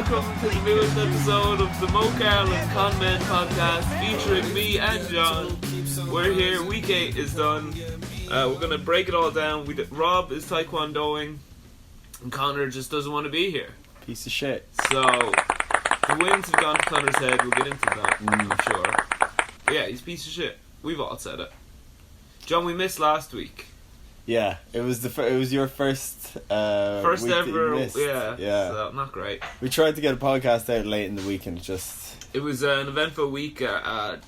welcome to the newest episode of the Mo Carl and Con Men podcast featuring me and John. We're here, week 8 is done. We're going to break it all down. Rob is taekwondoing and Connor just doesn't want to be here. Piece of shit. So, the wins have gone to Connor's head. We'll get into that, I'm sure. But yeah, he's a piece of shit. We've all said it. John, we missed last week. Yeah, it was it was your first week ever, that you missed. yeah. So, not great. We tried to get a podcast out late in the week and It was an eventful week at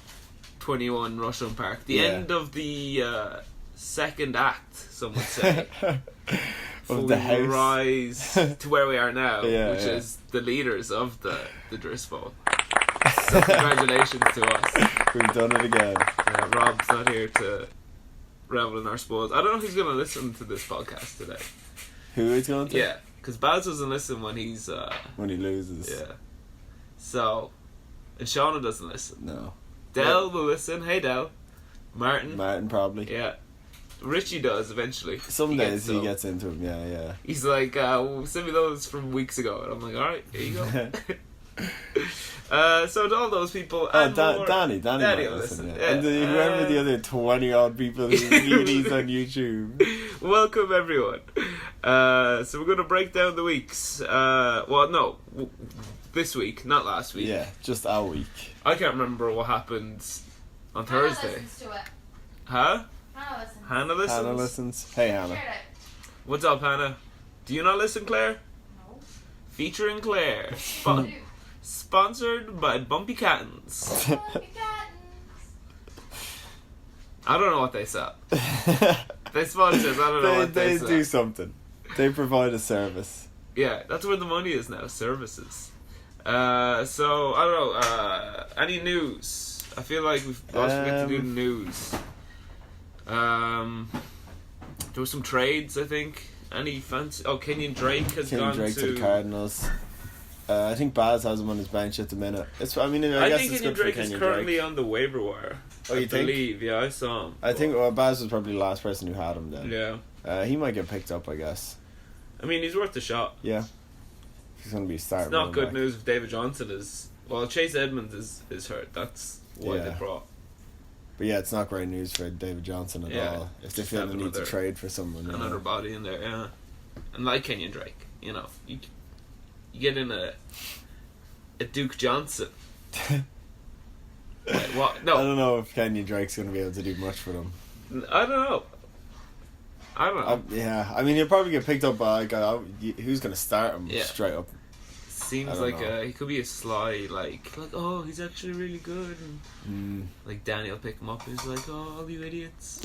21 Rushland Park. The end of the second act, some would say. of the house. Rise to where we are now, which is the leaders of the Drispo. So congratulations to us. We've done it again. Rob's not here to revel in our spoils. I don't know if he's going to listen to this podcast today. Who is going to? Yeah, because Baz doesn't listen when he's... when he loses. Yeah. So, and Shauna doesn't listen. No. Del will listen. Hey, Del. Martin probably. Yeah. Richie does eventually. Some days he gets into them, yeah. He's like, send me those from weeks ago. And I'm like, alright, here you go. So to all those people, and Danny might listen. Yeah. And whoever the other 20-odd people who view these on YouTube. Welcome everyone. So we're going to break down the weeks. This week, not last week. Yeah, just our week. I can't remember what happened on Thursday. Listens to it. Huh? Hannah listens. Hannah listens. Hey Hannah. What's up, Hannah? Do you not listen, Claire? No. Featuring Claire. Sponsored by Bumpy Cattens. I don't know what they sell. They sponsor us, I don't know what they sell. They do something. They provide a service. Yeah, that's where the money is now, services. So, I don't know, any news? I feel like we've also forget to do the news. There were some trades, I think. Any fancy... Oh, Kenyon Drake has gone to the Cardinals. I think Baz has him on his bench at the minute. I guess think it's Kenyon good Drake for is Kenyon currently Drake. on the waiver wire. Oh, you think? I believe, yeah, I saw him. I think Baz was probably the last person who had him then. Yeah. He might get picked up, I guess. I mean, he's worth a shot. Yeah. He's going to be a starter. It's not good news if David Johnson is... Well, Chase Edmonds is hurt. That's why they brought. But yeah, it's not great news for David Johnson at all. If they feel they need to trade for someone. Another body in there, yeah. And like Kenyon Drake, you get in a Duke Johnson. Wait, what? No. I don't know if Kenyon Drake's going to be able to do much for them. I don't know. Yeah, I mean, he'll probably get picked up by a guy. Who's going to start him straight up? Seems like he could be a sly, like oh, he's actually really good. And, like Danny will pick him up and he's like, oh, all you idiots.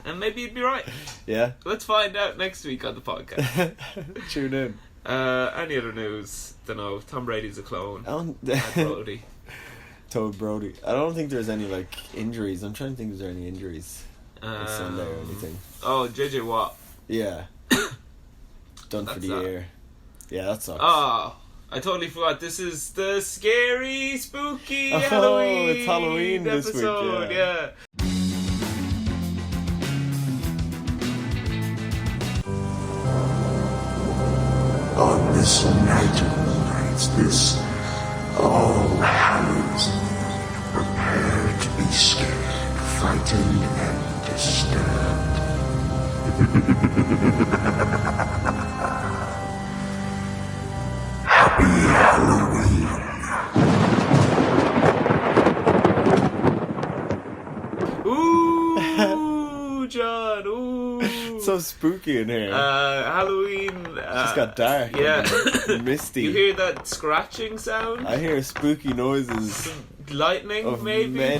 And maybe he'd be right. Yeah. Let's find out next week on the podcast. Tune in. Any other news? Don't know. Tom Brady's a clone. Brody. Toad Brody. I don't think there's any injuries. I'm trying to think if there's any injuries on Sunday or anything. Oh, JJ Watt. Yeah. Done for the year. Yeah, that sucks. Oh, I totally forgot. This is the scary, spooky Halloween. It's Halloween episode. This week. Yeah. On this night of nights, this All Hallows Eve, prepare to be scared, frightened, and disturbed. Happy Halloween. Ooh, John, ooh. It's so spooky in here. Halloween. Just got dark. Yeah. And misty. You hear that scratching sound? I hear spooky noises. Some lightning, of maybe?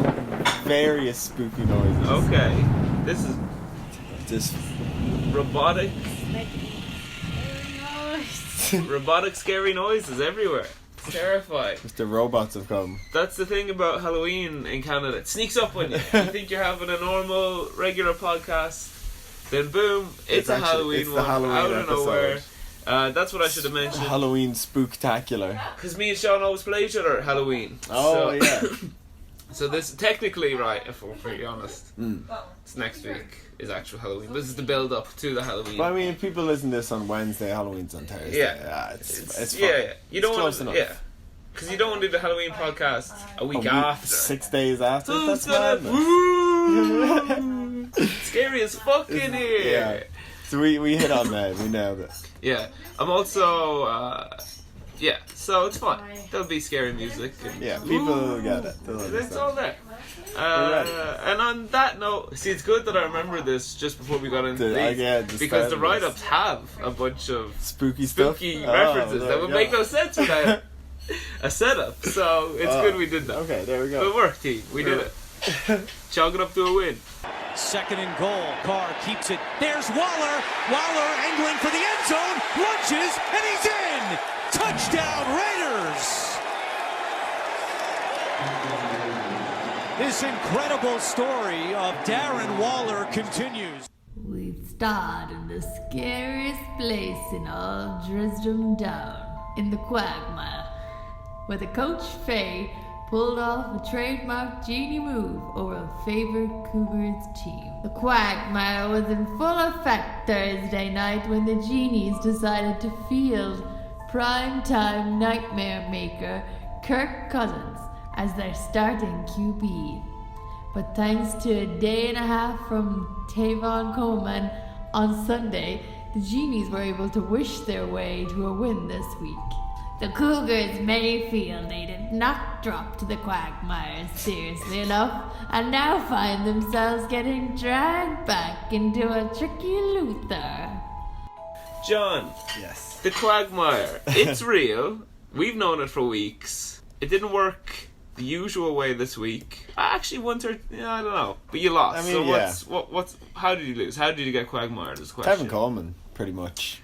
Various spooky noises. Okay. This is Just robotic. Robotic scary noises everywhere. It's terrifying. Just the robots have come. That's the thing about Halloween in Canada. It sneaks up on you. You think you're having a normal, regular podcast, then boom, it's a Halloween one Halloween out of episode. nowhere. That's what I should have mentioned. Halloween spooktacular. Because me and Sean always play each other at Halloween. Oh, so. yeah. So this technically, right, if we're pretty honest, it's next week is actual Halloween. This is the build up to the Halloween. But I mean, if people listen to this on Wednesday, Halloween's on Thursday. Yeah. It's fine. Yeah. You don't close want enough. yeah. Because you don't want to do the Halloween podcast a week after. 6 days after. So That's it's gonna madness. scary as fuck in here. Yeah. So we hit on that. We nailed it. Yeah. I'm also yeah, so it's fine. There'll be scary music. And, Yeah, people get it. They'll it's understand. all there. And on that note, see, it's good that I remember this just before we got into these, because the write-ups have a bunch of spooky references that would make no sense without a setup. So it's good we did that. Okay, there we go. Good work, team. We did it. Chalk it up to a win. 2nd and goal. Carr keeps it. There's Waller. Waller angling for the end zone. Lunges, and he's in. Touchdown, Raiders. This incredible story of Darren Waller continues. We've starred in the scariest place in all Dresden Down, in the Quagmire, where the Coach Fay pulled off a trademark genie move over a favorite Cougars team. The Quagmire was in full effect Thursday night when the Genies decided to field primetime nightmare maker Kirk Cousins as their starting QB. But thanks to a day and a half from Tavon Coleman on Sunday, the Genies were able to wish their way to a win this week. The Cougars may feel they did not drop to the Quagmires seriously enough, and now find themselves getting dragged back into a tricky Luther. John, Yes. the Quagmire. It's real. We've known it for weeks. It didn't work the usual way this week. Actually, I don't know. But you lost. I mean, so how did you lose? How did you get Quagmire? This question. Tevin Coleman, pretty much,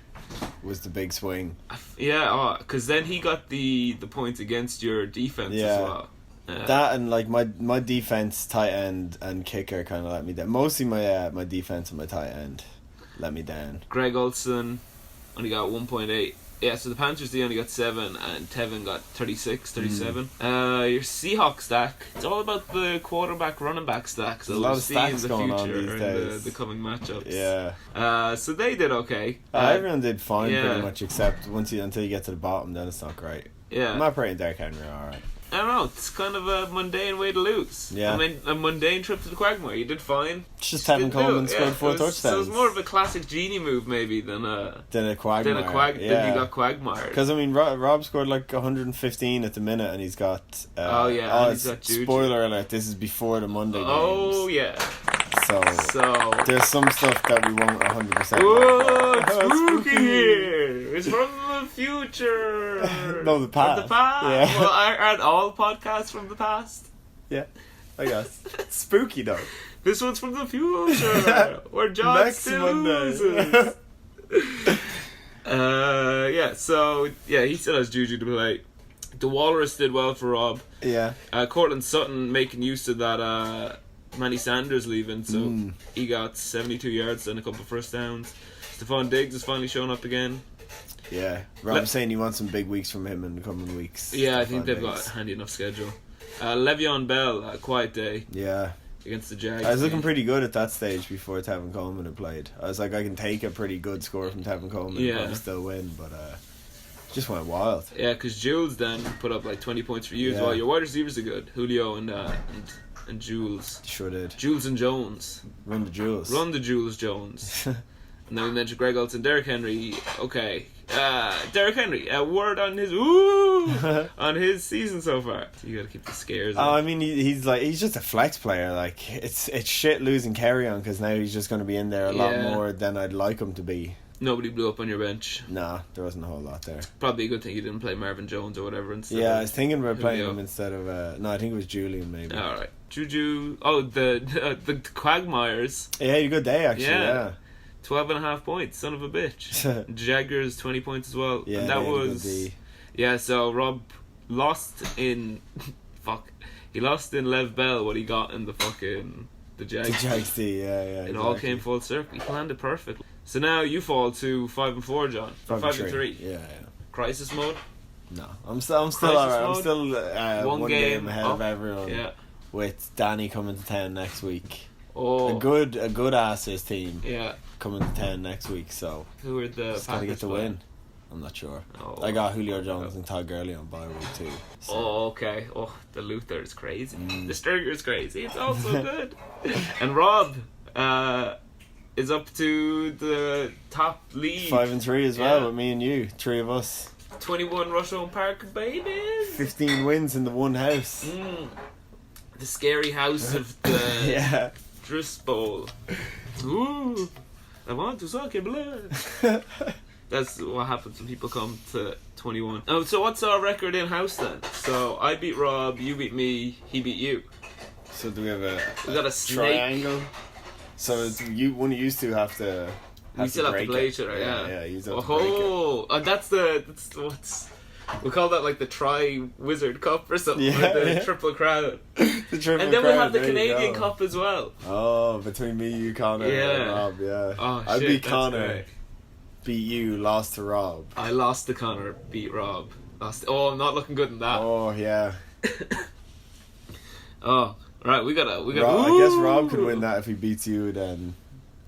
was the big swing. Yeah, because then he got the points against your defense as Yeah. well. That and like my defense, tight end, and kicker kind of let me down. Mostly my defense and my tight end let me down. Greg Olson only got 1.8. Yeah, so the Panthers, they only got 7, and Tevin got 36, 37. Your Seahawks stack, it's all about the quarterback, running back stacks. There's a lot of stacks going on these in days. the coming matchups. Yeah. So they did okay. Everyone did fine yeah. pretty much, except until you get to the bottom, then it's not great. Yeah. Matt Brady and Derrick Henry are alright. I don't know, it's kind of a mundane way to lose. Yeah. I mean, a mundane trip to the Quagmire. You did fine. It's just Didn't Tevin do Coleman it. scored 4 touchdowns. So it was more of a classic genie move, maybe, than a Quagmire. Then you got Quagmire. Because I mean, Rob scored like 115 at the minute, and he's got. And he's got Juju. Spoiler alert! This is before the Monday games. Oh yeah. So there's some stuff that we won't 100%. whoa, it's spooky here. It's from the future. No, the past. From the past. Yeah. Well, aren't all podcasts from the past? Yeah, I guess. Spooky though. This one's from the future, where John Next still Monday. loses. He still has Juju to play. The Walrus did well for Rob. Yeah. Cortland Sutton making use of that Manny Sanders leaving, so he got 72 yards and a couple of first downs. Stephon Diggs is finally showing up again. Yeah. Rob's saying he wants some big weeks from him in the coming weeks. Yeah, I think they've Diggs. got a handy enough schedule. Le'Veon Bell, a quiet day Yeah. against the Jags. I was looking pretty good at that stage before Tevin Coleman had played. I was like, I can take a pretty good score from Tevin Coleman and probably still win, but just went wild. Yeah, because Jules then put up like 20 points for you as Yeah. well. Your wide receivers are good. Julio and Jules. Sure did. Jules and Jones. Run the Jules. Run the Jules Jones. And then we mentioned Greg Olson, Derrick Henry. Okay. Derrick Henry, a word on his on his season so far. So you got to keep the scares. Oh, I mean, he's just a flex player. Like it's shit losing Carry on because now he's just going to be in there a lot more than I'd like him to be. Nobody blew up on your bench. Nah, there wasn't a whole lot there. Probably a good thing you didn't play Marvin Jones or whatever instead. Yeah, I was thinking about playing Julio. him instead of no, I think it was Julian maybe. All right, Juju. Oh, the Quagmires. He had a good day actually. Yeah. Yeah. 12.5 points, son of a bitch. Jaggers 20 points as well. Yeah, and that they had a good was D. yeah. So Rob lost in He lost in Lev Bell what he got in the Jags. The Jags D, yeah. It all came full circle. He planned it perfectly. So now you fall to 5-4, John. 5-3. Yeah. Crisis mode. No, I'm still Crisis alright. I'm mode. still one game ahead of everyone. Yeah. with Danny coming to town next week. Oh, A good Asers team yeah. coming to town next week, so Who are the just gotta get Packers the playing? win. I'm not sure. Oh. I got Julio Jones and Todd Gurley on bye week too. So. Oh, okay. Oh, the Luther is crazy. Mm. The Stringer is crazy. It's also good. And Rob is up to the top lead. 5-3 as well Yeah. with me and you, 3 of us. 21 Rushmore Park babies. 15 wins in the one house. The scary house of the Yeah. Driss Bowl. Ooh, I want to suck your blood. That's what happens when people come to 21. Oh, so what's our record in house then? So I beat Rob, you beat me, he beat you. So do we have We got a snake. triangle? So it's one of you two have to. We still have to break play it. each other, yeah. Yeah, you have to break it. Oh, that's what's we call that like the Tri-Wizard Cup or something, Yeah, or the yeah. Triple Crown. The triple And then we'll crown, have the there you Canadian go. Cup as well. Oh, between me, you, Connor, Yeah. and Rob, yeah. Oh, I shit, beat that's Connor, great. beat you, lost to Rob. I lost to Connor, beat Rob. Oh, I'm not looking good in that. Oh, yeah. Oh, right, we gotta. I guess Rob could Ooh. win that if he beats you then,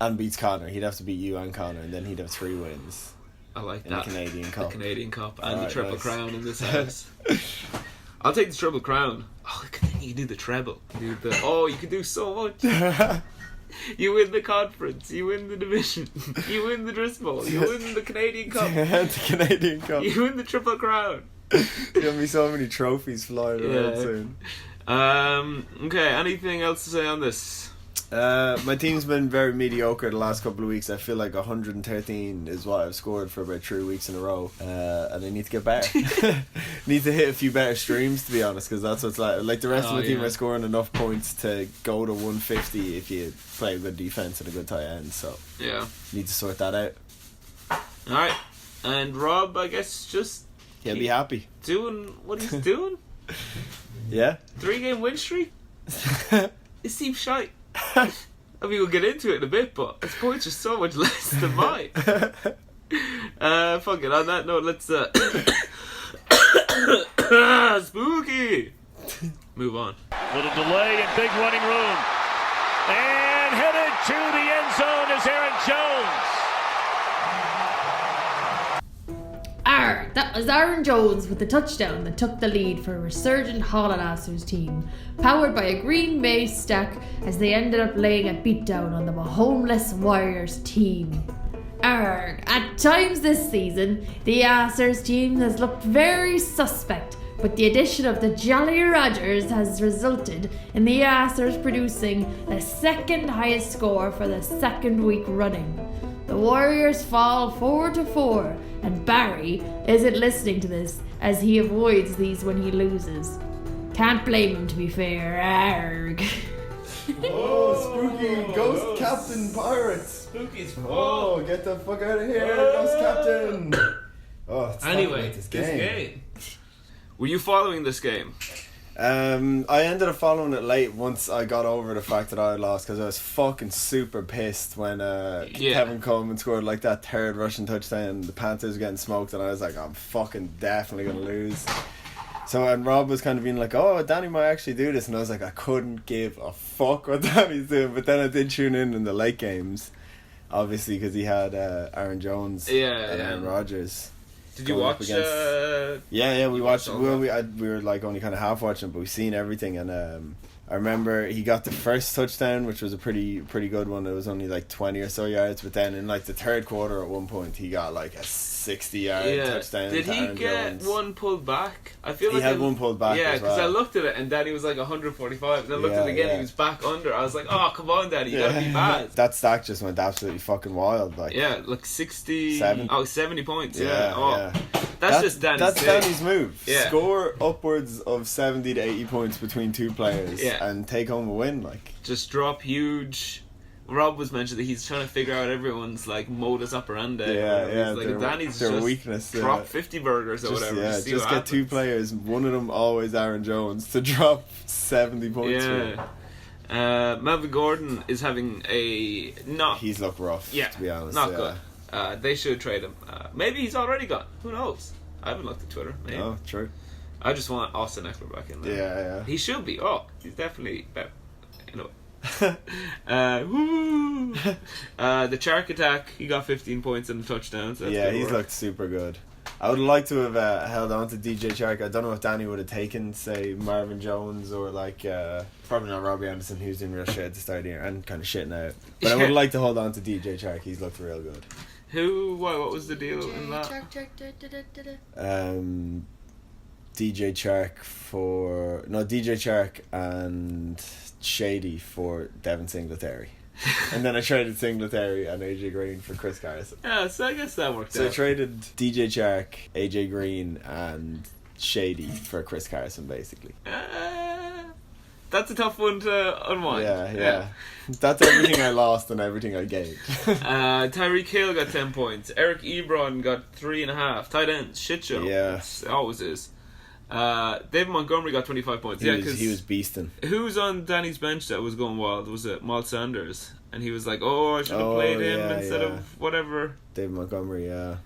and beats Connor. He'd have to beat you and Connor, and then he'd have 3 wins I like in that. the Canadian The Cup. Canadian Cup and the Alright, Triple nice. Crown in this house. I'll take the Triple Crown. Oh, you can do the treble. You can do so much. You win the conference. You win the division. You win the Driss Bowl. You win the Canadian Cup. The Canadian Cup. You win the Triple Crown. There'll be so many trophies flying around Yeah. soon. Okay, anything else to say on this? My team's been very mediocre the last couple of weeks. I feel like 113 is what I've scored for about 3 weeks in a row, and I need to get better. Need to hit a few better streams, to be honest, because that's what's like the rest of my team yeah. are scoring enough points to go to 150 if you play a good defense and a good tight end. So Yeah. need to sort that out. Alright. And Rob, I guess, just He'll be happy. doing what he's doing. Yeah. 3-game win streak. It seems shite. I mean, we'll get into it in a bit, but his points are so much less than mine. Fuck it. On that note, let's spooky. Move on. Little delay and big running room. And headed to the end zone is Aaron Jones. That was Aaron Jones with the touchdown that took the lead for a resurgent Hollandasers team, powered by a Green Bay stack as they ended up laying a beatdown on the homeless Warriors team. At times this season, the Assers team has looked very suspect, but the addition of the Jolly Rogers has resulted in the Assers producing the second highest score for the second week running. The Warriors fall 4-4, and Barry isn't listening to this as he avoids these when he loses. Can't blame him, to be fair. Arg. Oh, spooky ghost captain pirates! Spooky's Oh, get the fuck out of here, ghost captain! Oh, it's Anyway, this this game. game. Were you following this game? I ended up following it late once I got over the fact that I had lost, because I was fucking super pissed when Kevin Coleman scored like that third rushing touchdown and the Panthers were getting smoked, and I was like, I'm fucking definitely gonna lose. So, and Rob was kind of being like, oh, Danny might actually do this, and I was like, I couldn't give a fuck what Danny's doing. But then I did tune in the late games, obviously, because he had Aaron Jones and Aaron Rodgers. Did you going up watch? against- Yeah, we watched. all We were like only kind of half watching, but we've seen everything. And I remember he got the first touchdown, which was a pretty good one. It was only like 20 or so yards, but then in like the third quarter, at one point, he got like a 60-yard touchdown. Did to he Aaron get Jones. one pulled back? I feel He like had one pulled back. Yeah, as because I well. looked at it and Danny was like 145. Then I looked at Yeah, it again, yeah. he was back under. I was like, oh, come on, Danny, you gotta be mad. That stack just went absolutely fucking wild. Like, Yeah, like 60. 70 points. Yeah. yeah, Oh, yeah. that's just Danny's. That's thing. Danny's move. Yeah. Score upwards of 70 to 80 points between two players, Yeah. and take home a win. Like, Just drop huge. Rob was mentioned that he's trying to figure out everyone's like modus operandi. yeah, He's like, their- Danny's their just weakness. drop 50 burgers or just, whatever. yeah, see just what get two happens. players. One of them always Aaron Jones to drop 70 points. for. Yeah. Melvin Gordon is having a not. He's looked rough. Yeah, to be honest. not yeah. good. They should trade him. Maybe he's already gone. Who knows? I haven't looked at Twitter. Maybe. Oh, true. I just want Austin Eckler back in there. Yeah. He should be. Oh, he's definitely better. Anyway. Woo! The Chark attack, he got 15 points and a touchdown. So that's he's looked super good. I would like to have held on to DJ Chark. I don't know if Danny would have taken, say, Marvin Jones or like probably not Robbie Anderson, who's in real shit at the start of the year and kind of shitting out. But I would like to hold on to DJ Chark. He's looked real good. What was the deal in that? DJ Chark and Shady for Devin Singletary. And then I traded Singletary and AJ Green for Chris Carson. Yeah, so I guess that worked out. So I traded DJ Chark, AJ Green and Shady for Chris Carson, basically. That's a tough one to unwind. Yeah. That's everything I lost and everything I gained. Tyreek Hill got 10 points. Eric Ebron got 3.5. Tight ends, shit show. Yeah. It always is. David Montgomery got 25 points. He was beasting. Who was on Danny's bench that was going wild? Was it Miles Sanders? And he was like, I should have played him instead of whatever. David Montgomery, yeah.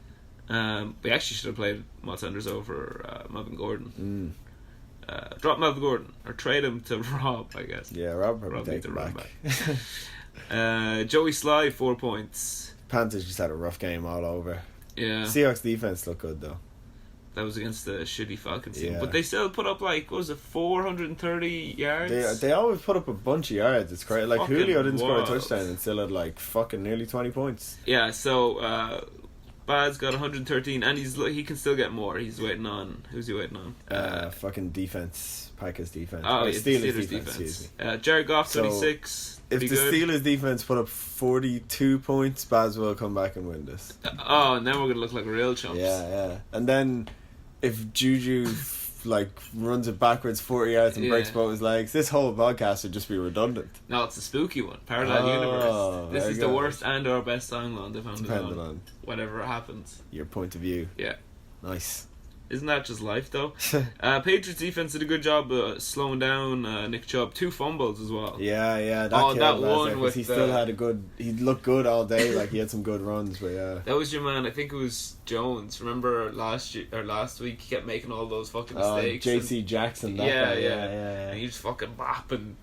We actually should have played Miles Sanders over Melvin Gordon. Drop Melvin Gordon or trade him to Rob, I guess. Yeah, Rob probably take him back. Joey Sly 4 points. Panthers just had a rough game all over. Yeah. Seahawks defense looked good though. That was against the shitty Falcons team. Yeah. But they still put up 430 yards? They always put up a bunch of yards. It's crazy. Like fucking Julio didn't score a wild. touchdown and still had fucking nearly 20 points. Yeah, so Baz got 113 and he can still get more. He's waiting on... Who's he waiting on? Fucking defense. Packers defense. Oh, yeah, Steelers defense. Excuse me. Jared Goff, So, 26. If the good. Steelers defense put up 42 points, Baz will come back and win this. And then we're going to look like real chumps. Yeah. And then if Juju runs it backwards 40 yards and breaks both his legs, this whole podcast would just be redundant. No, it's a spooky one. Parallel universe. This there is you the go. worst and our best timeline they've handed Depending on whatever happens. your point of view. Yeah. Nice. Isn't that just life, though? Patriots defense did a good job slowing down Nick Chubb. 2 fumbles as well. Yeah. That one with he still had he looked good all day. He had some good runs, but yeah. That was your man. I think it was Jones. Remember last week he kept making all those fucking mistakes. J.C. Jackson. Yeah. And he just fucking bop and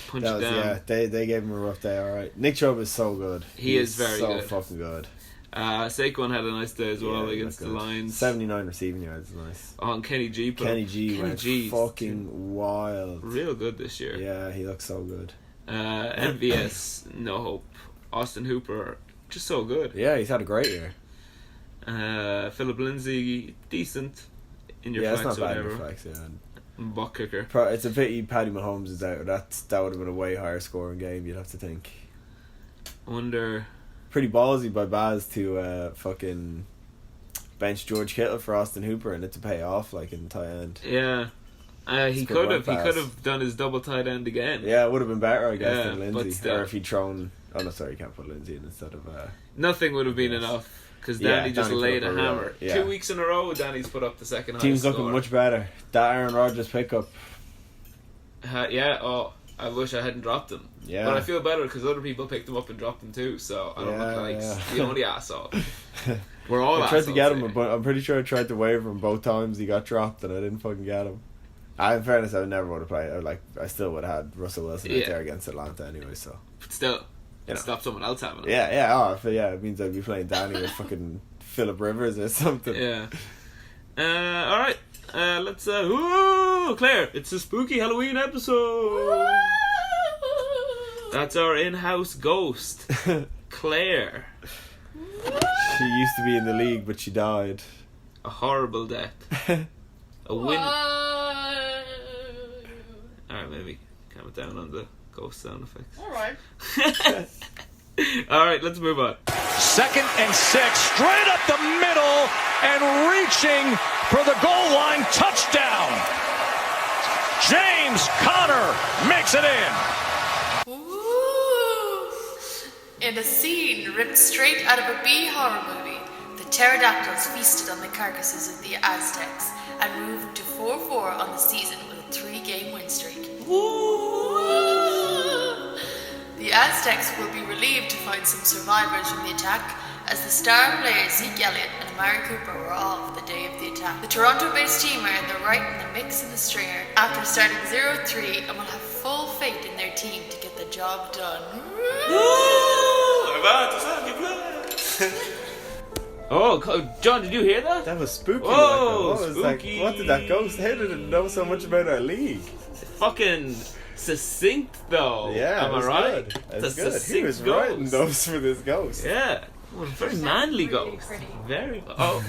punch it down. Yeah, they gave him a rough day. All right. Nick Chubb is so good. He is very so good. Fucking good. Saquon had a nice day as well against the Lions. 79 receiving yards is nice. And Kenny G went fucking wild. Real good this year. Yeah, he looks so good. MVS, no hope. Austin Hooper, just so good. Yeah, he's had a great year. Philip Lindsay, decent in your flex flex or or whatever. whatever. Flex, yeah. Buck kicker. It's a pity Paddy Mahomes is out. That would have been a way higher scoring game, you'd have to think. I wonder... Pretty ballsy by Baz to fucking bench George Kittle for Austin Hooper and it to pay off in tight end. Yeah. He could have done his double tight end again. Yeah, it would have been better, I guess, than but Lindsay. still. Or if he'd thrown... Oh, no, sorry, you can't put Lindsay in instead of... Nothing would have been enough because Danny just Danny laid put a up hammer. yeah. 2 weeks in a row, Danny's put up the second Team's highest looking score. much better. That Aaron Rodgers pickup. I wish I hadn't dropped him. Yeah. But I feel better because other people picked him up and dropped him too, so I don't look like the only asshole. We're all I tried to get him, here. but I'm pretty sure I tried to waiver him both times. He got dropped and I didn't fucking get him. In fairness, I never would have played. I still would have had Russell Wilson out there against Atlanta anyway, so. But still, stop someone else having him. It means I'd be playing Danny with fucking Phillip Rivers or something. Yeah. Alright. Let's Claire, it's a spooky Halloween episode. That's our in-house ghost, Claire. She used to be in the league, but she died. A horrible death. A win. Alright, maybe calm it down on the ghost sound effects. Alright. Alright, let's move on. 2nd and 6, straight up the middle and reaching for the goal line, touchdown. James Conner makes it in. Ooh. In a scene ripped straight out of a B horror movie, the pterodactyls feasted on the carcasses of the Aztecs and moved to 4-4 on the season with a 3-game win streak. Ooh. The Aztecs will be relieved to find some survivors from the attack as the star players Zeke Elliott and Amari Cooper were off the day of the attack. The Toronto-based team are in the right in the mix of the stringer after starting 0-3 and will have full faith in their team to get the job done. Oh, John, did you hear that? That was spooky. Whoa, what was spooky. what did that ghost? How did it know so much about our league? Fucking succinct, though. Yeah, am it I was right? good. It's a It's good. He succinct was ghost. writing those for this ghost. Yeah, well, very manly ghost. Very. Oh.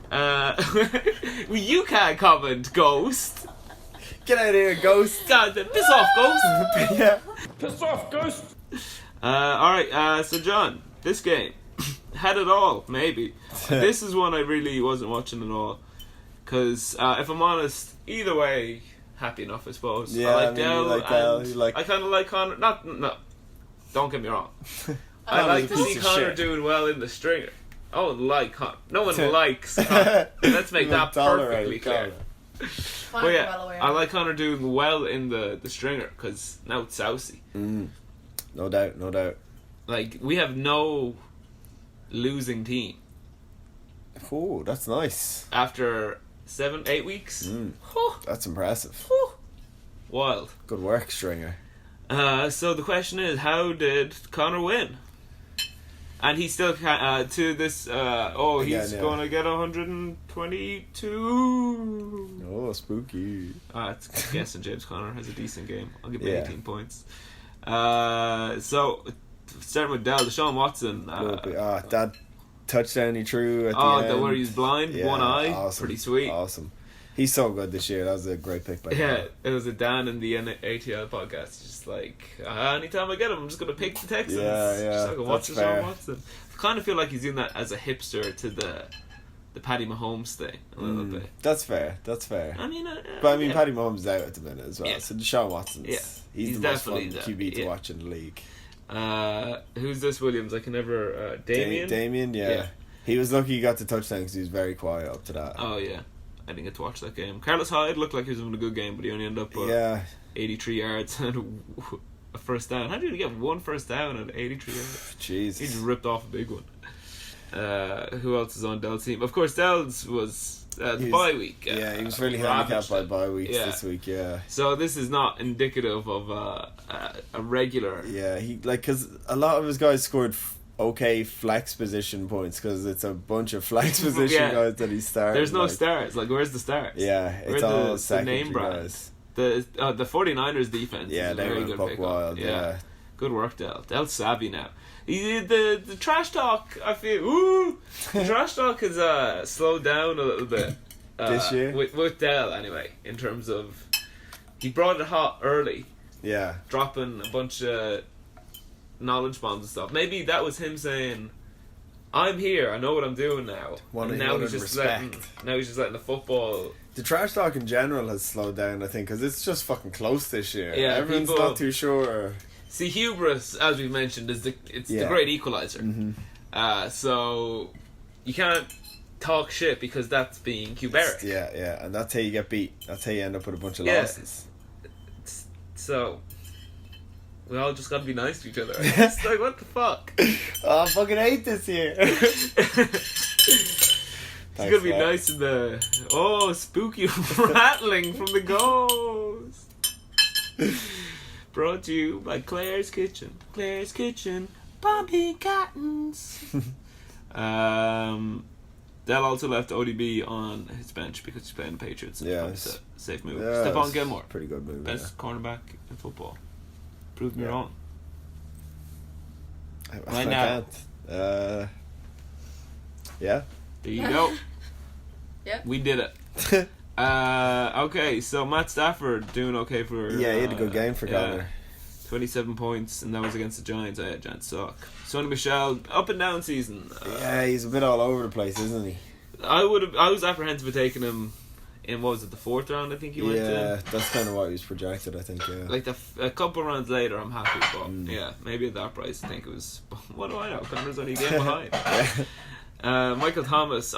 Well, you can't comment, ghost. Get out of here, ghost. God, piss off, ghost. Yeah. Piss off, ghost. Alright, so John, this game had it all, maybe. This is one I really wasn't watching at all. Because, if I'm honest, either way, happy enough, I suppose. Yeah, I like I mean, Dell, you like Dell, and you like- I kind of like Connor. No, don't get me wrong. I Connor's like a to see piece of Connor shit. doing well in the stringer. I would like Connor. No one likes Connor. Let's make that perfectly clear. But yeah, I like Connor doing well in the stringer because now it's Sousey. No doubt, no doubt. Like, we have no losing team Oh, that's nice. after 7-8 weeks. That's impressive. Wild. Good work, Stringer. So the question is, how did Connor win? And he still can't, to this, he's Again, yeah. gonna get 122. Oh, spooky. It's guessing James Conner has a decent game. I'll give him Yeah. 18 points. So, starting with Dell, Deshaun Watson. That touchdown he threw at the end. Where he's blind, Yeah, one eye. awesome. Pretty sweet. Awesome. He's so good this year. That was a great pick by him. Yeah, it was a Dan in the ATL podcast. Just like, anytime I get him, I'm just going to pick the Texans. Yeah, Just so I can watch that's Deshaun fair. Watson. I kind of feel like he's doing that as a hipster to the Patty Mahomes thing a little bit. That's fair. That's fair. I mean, But I mean, yeah. Patty Mahomes is out at the minute as well. Yeah. So Deshaun Watson's, Yeah. he's He's the most fun definitely QB to yeah. watch in the league. Who's this Williams? I can never. Damien? Damien, yeah. Yeah. He was lucky he got the touchdown because he was very quiet up to that. Oh, yeah. I didn't get to watch that game. Carlos Hyde looked like he was having a good game, but he only ended up with Yeah. 83 yards and a first down. How did he get one first down at 83 yards? Jeez. He just ripped off a big one. Who else is on Dell's team? Of course, Dell's was the bye week. Yeah, he was really ravaged handicapped by it. bye weeks Yeah. this week, yeah. So this is not indicative of a regular. Yeah, because a lot of his guys scored okay flex position points because it's a bunch of flex position Yeah. guys that he started. There's no like, stars. Like, where's the stars? Yeah, Where it's are all the secondary name brands? guys. The 49ers defense. Yeah, is a they very were good buck pick wild, yeah. Good work, Dell. Dell's savvy now. The trash talk, I feel. The trash talk has slowed down a little bit. This year? With Dell, anyway, in terms of. He brought it hot early, Yeah. dropping a bunch of knowledge bombs and stuff. Maybe that was him saying, I'm here, I know what I'm doing now. Wanted- And now wanted he's just respect. letting the football. The trash talk in general has slowed down, I think, because it's just fucking close this year. Yeah, Everyone's people- not too sure. See, hubris, as we've mentioned, is the Yeah. great equalizer. So you can't talk shit because that's being Cuberic. Yeah, and that's how you get beat. That's how you end up with a bunch of Yeah. losses. So we all just gotta be nice to each other. It's like, what the fuck? Oh, I fucking hate this year. It's gonna be nice in the spooky rattling from the ghost. Brought to you by Claire's Kitchen. Claire's Kitchen, Pompey Cottons. Dell also left ODB on his bench because he's playing the Patriots. Yeah, Probably a safe move. Yeah, Stephon it's Gilmore, pretty good move. best cornerback in football. Prove me Yeah. wrong. I Right now. can't. Yeah. There you go. Yep. We did it. Okay, so Matt Stafford doing okay for. Yeah, he had a good game for Connor. 27 points, and that was against the Giants. Giants suck. Sonny Michel, up and down season. Yeah, he's a bit all over the place, isn't he? I was apprehensive of taking him in, what was it, the 4th round, I think he went Yeah, in. that's kind of what he was projected, I think, yeah. Like a couple rounds later, I'm happy, but yeah, maybe at that price, I think it was. What do I know? Connor's only a game behind. Michael Thomas.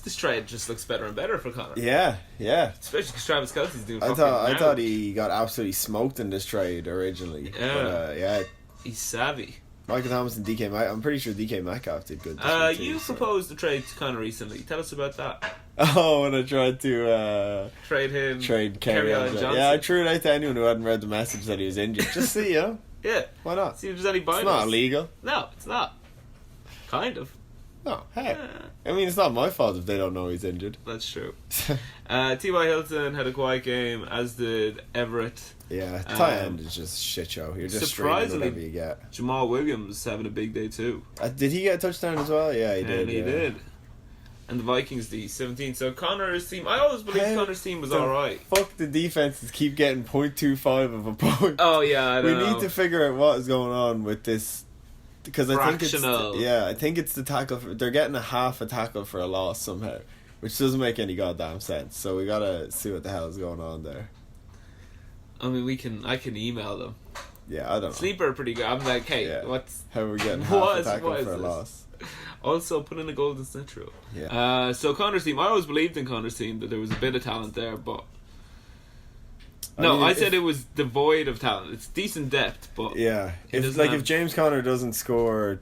This trade just looks better and better for Connor. Yeah. Especially because Travis Kelce's doing. I fucking thought now. he got absolutely smoked in this trade originally. Yeah. But, yeah, He's savvy. Michael Thomas and DK Metcalf. I'm pretty sure DK Metcalf did good. You proposed a trade to Connor recently. Tell us about that. Oh, when I tried to Trade Kerryon Johnson. Yeah, I threw it out to anyone who hadn't read the message that he was injured. Just see, Yeah. Why not? See if there's any bias. It's not illegal. No, it's not. Kind of. No, hey. I mean, it's not my fault if they don't know he's injured. That's true. T.Y. Hilton had a quiet game, as did Everett. Yeah, tight end is just a shit show. You're just streaming whatever you get. Jamal Williams having a big day too. Did he get a touchdown as well? Yeah, he did. He did. And the Vikings D17. So Connor's team, I always believed Connor's team was alright. Fuck the defenses keep getting 0.25 of a point. Oh yeah, I know. We need to figure out what is going on with this. Because I think it's the tackle. They're getting a half a tackle for a loss somehow, which doesn't make any goddamn sense. So we gotta see what the hell is going on there. I mean, I can email them. Yeah, I don't know. Sleeper are pretty good. I'm like, hey, how are we getting half a tackle for a loss? Also, put in a goal that's not true. Yeah. So Connor's team, I always believed in Connor's team that there was a bit of talent there, but I said it was devoid of talent. It's decent depth, but if James Conner doesn't score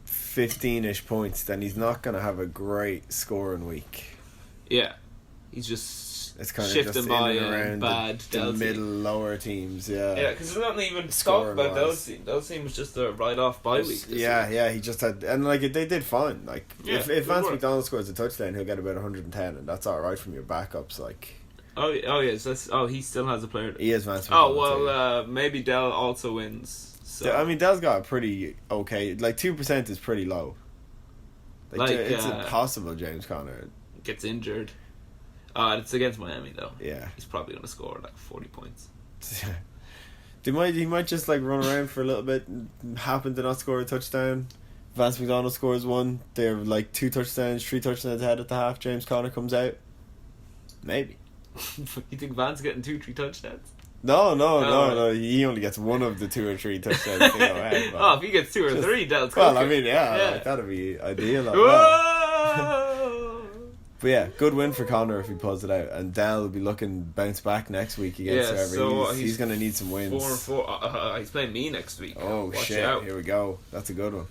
15-ish points, then he's not gonna have a great scoring week. Yeah, he's just kind of shifting just by in and around bad the middle lower teams. Yeah, because there's nothing even talk about those teams. Those teams was just a write-off bye week. Yeah, he just had, and like they did fine. Like if Vance McDonald scores a touchdown, he'll get about 110, and that's all right from your backups. Like. Oh yes, he still has a player. He is Vance McDonald. Oh well, maybe Dell also wins. So. I mean, Dell's got a pretty okay. Like 2% is pretty low. It's impossible. James Conner gets injured. It's against Miami though. Yeah, he's probably gonna score like 40 points. He might just like run around for a little bit and happen to not score a touchdown. Vance McDonald scores one. They're like 2 touchdowns, 3 touchdowns ahead at the half. James Conner comes out. Maybe. You think Van's getting 2-3 touchdowns? No. He only gets 1 of the 2 or 3 touchdowns to go ahead. If he gets 2 or 3, that's cool. Well, I mean, like, that'd be ideal. But yeah, good win for Connor if he pulls it out, and Dell will be looking bounce back next week against whoever. So he's going to need some wins. 4-4. He's playing me next week. Oh shit! Here we go. That's a good one.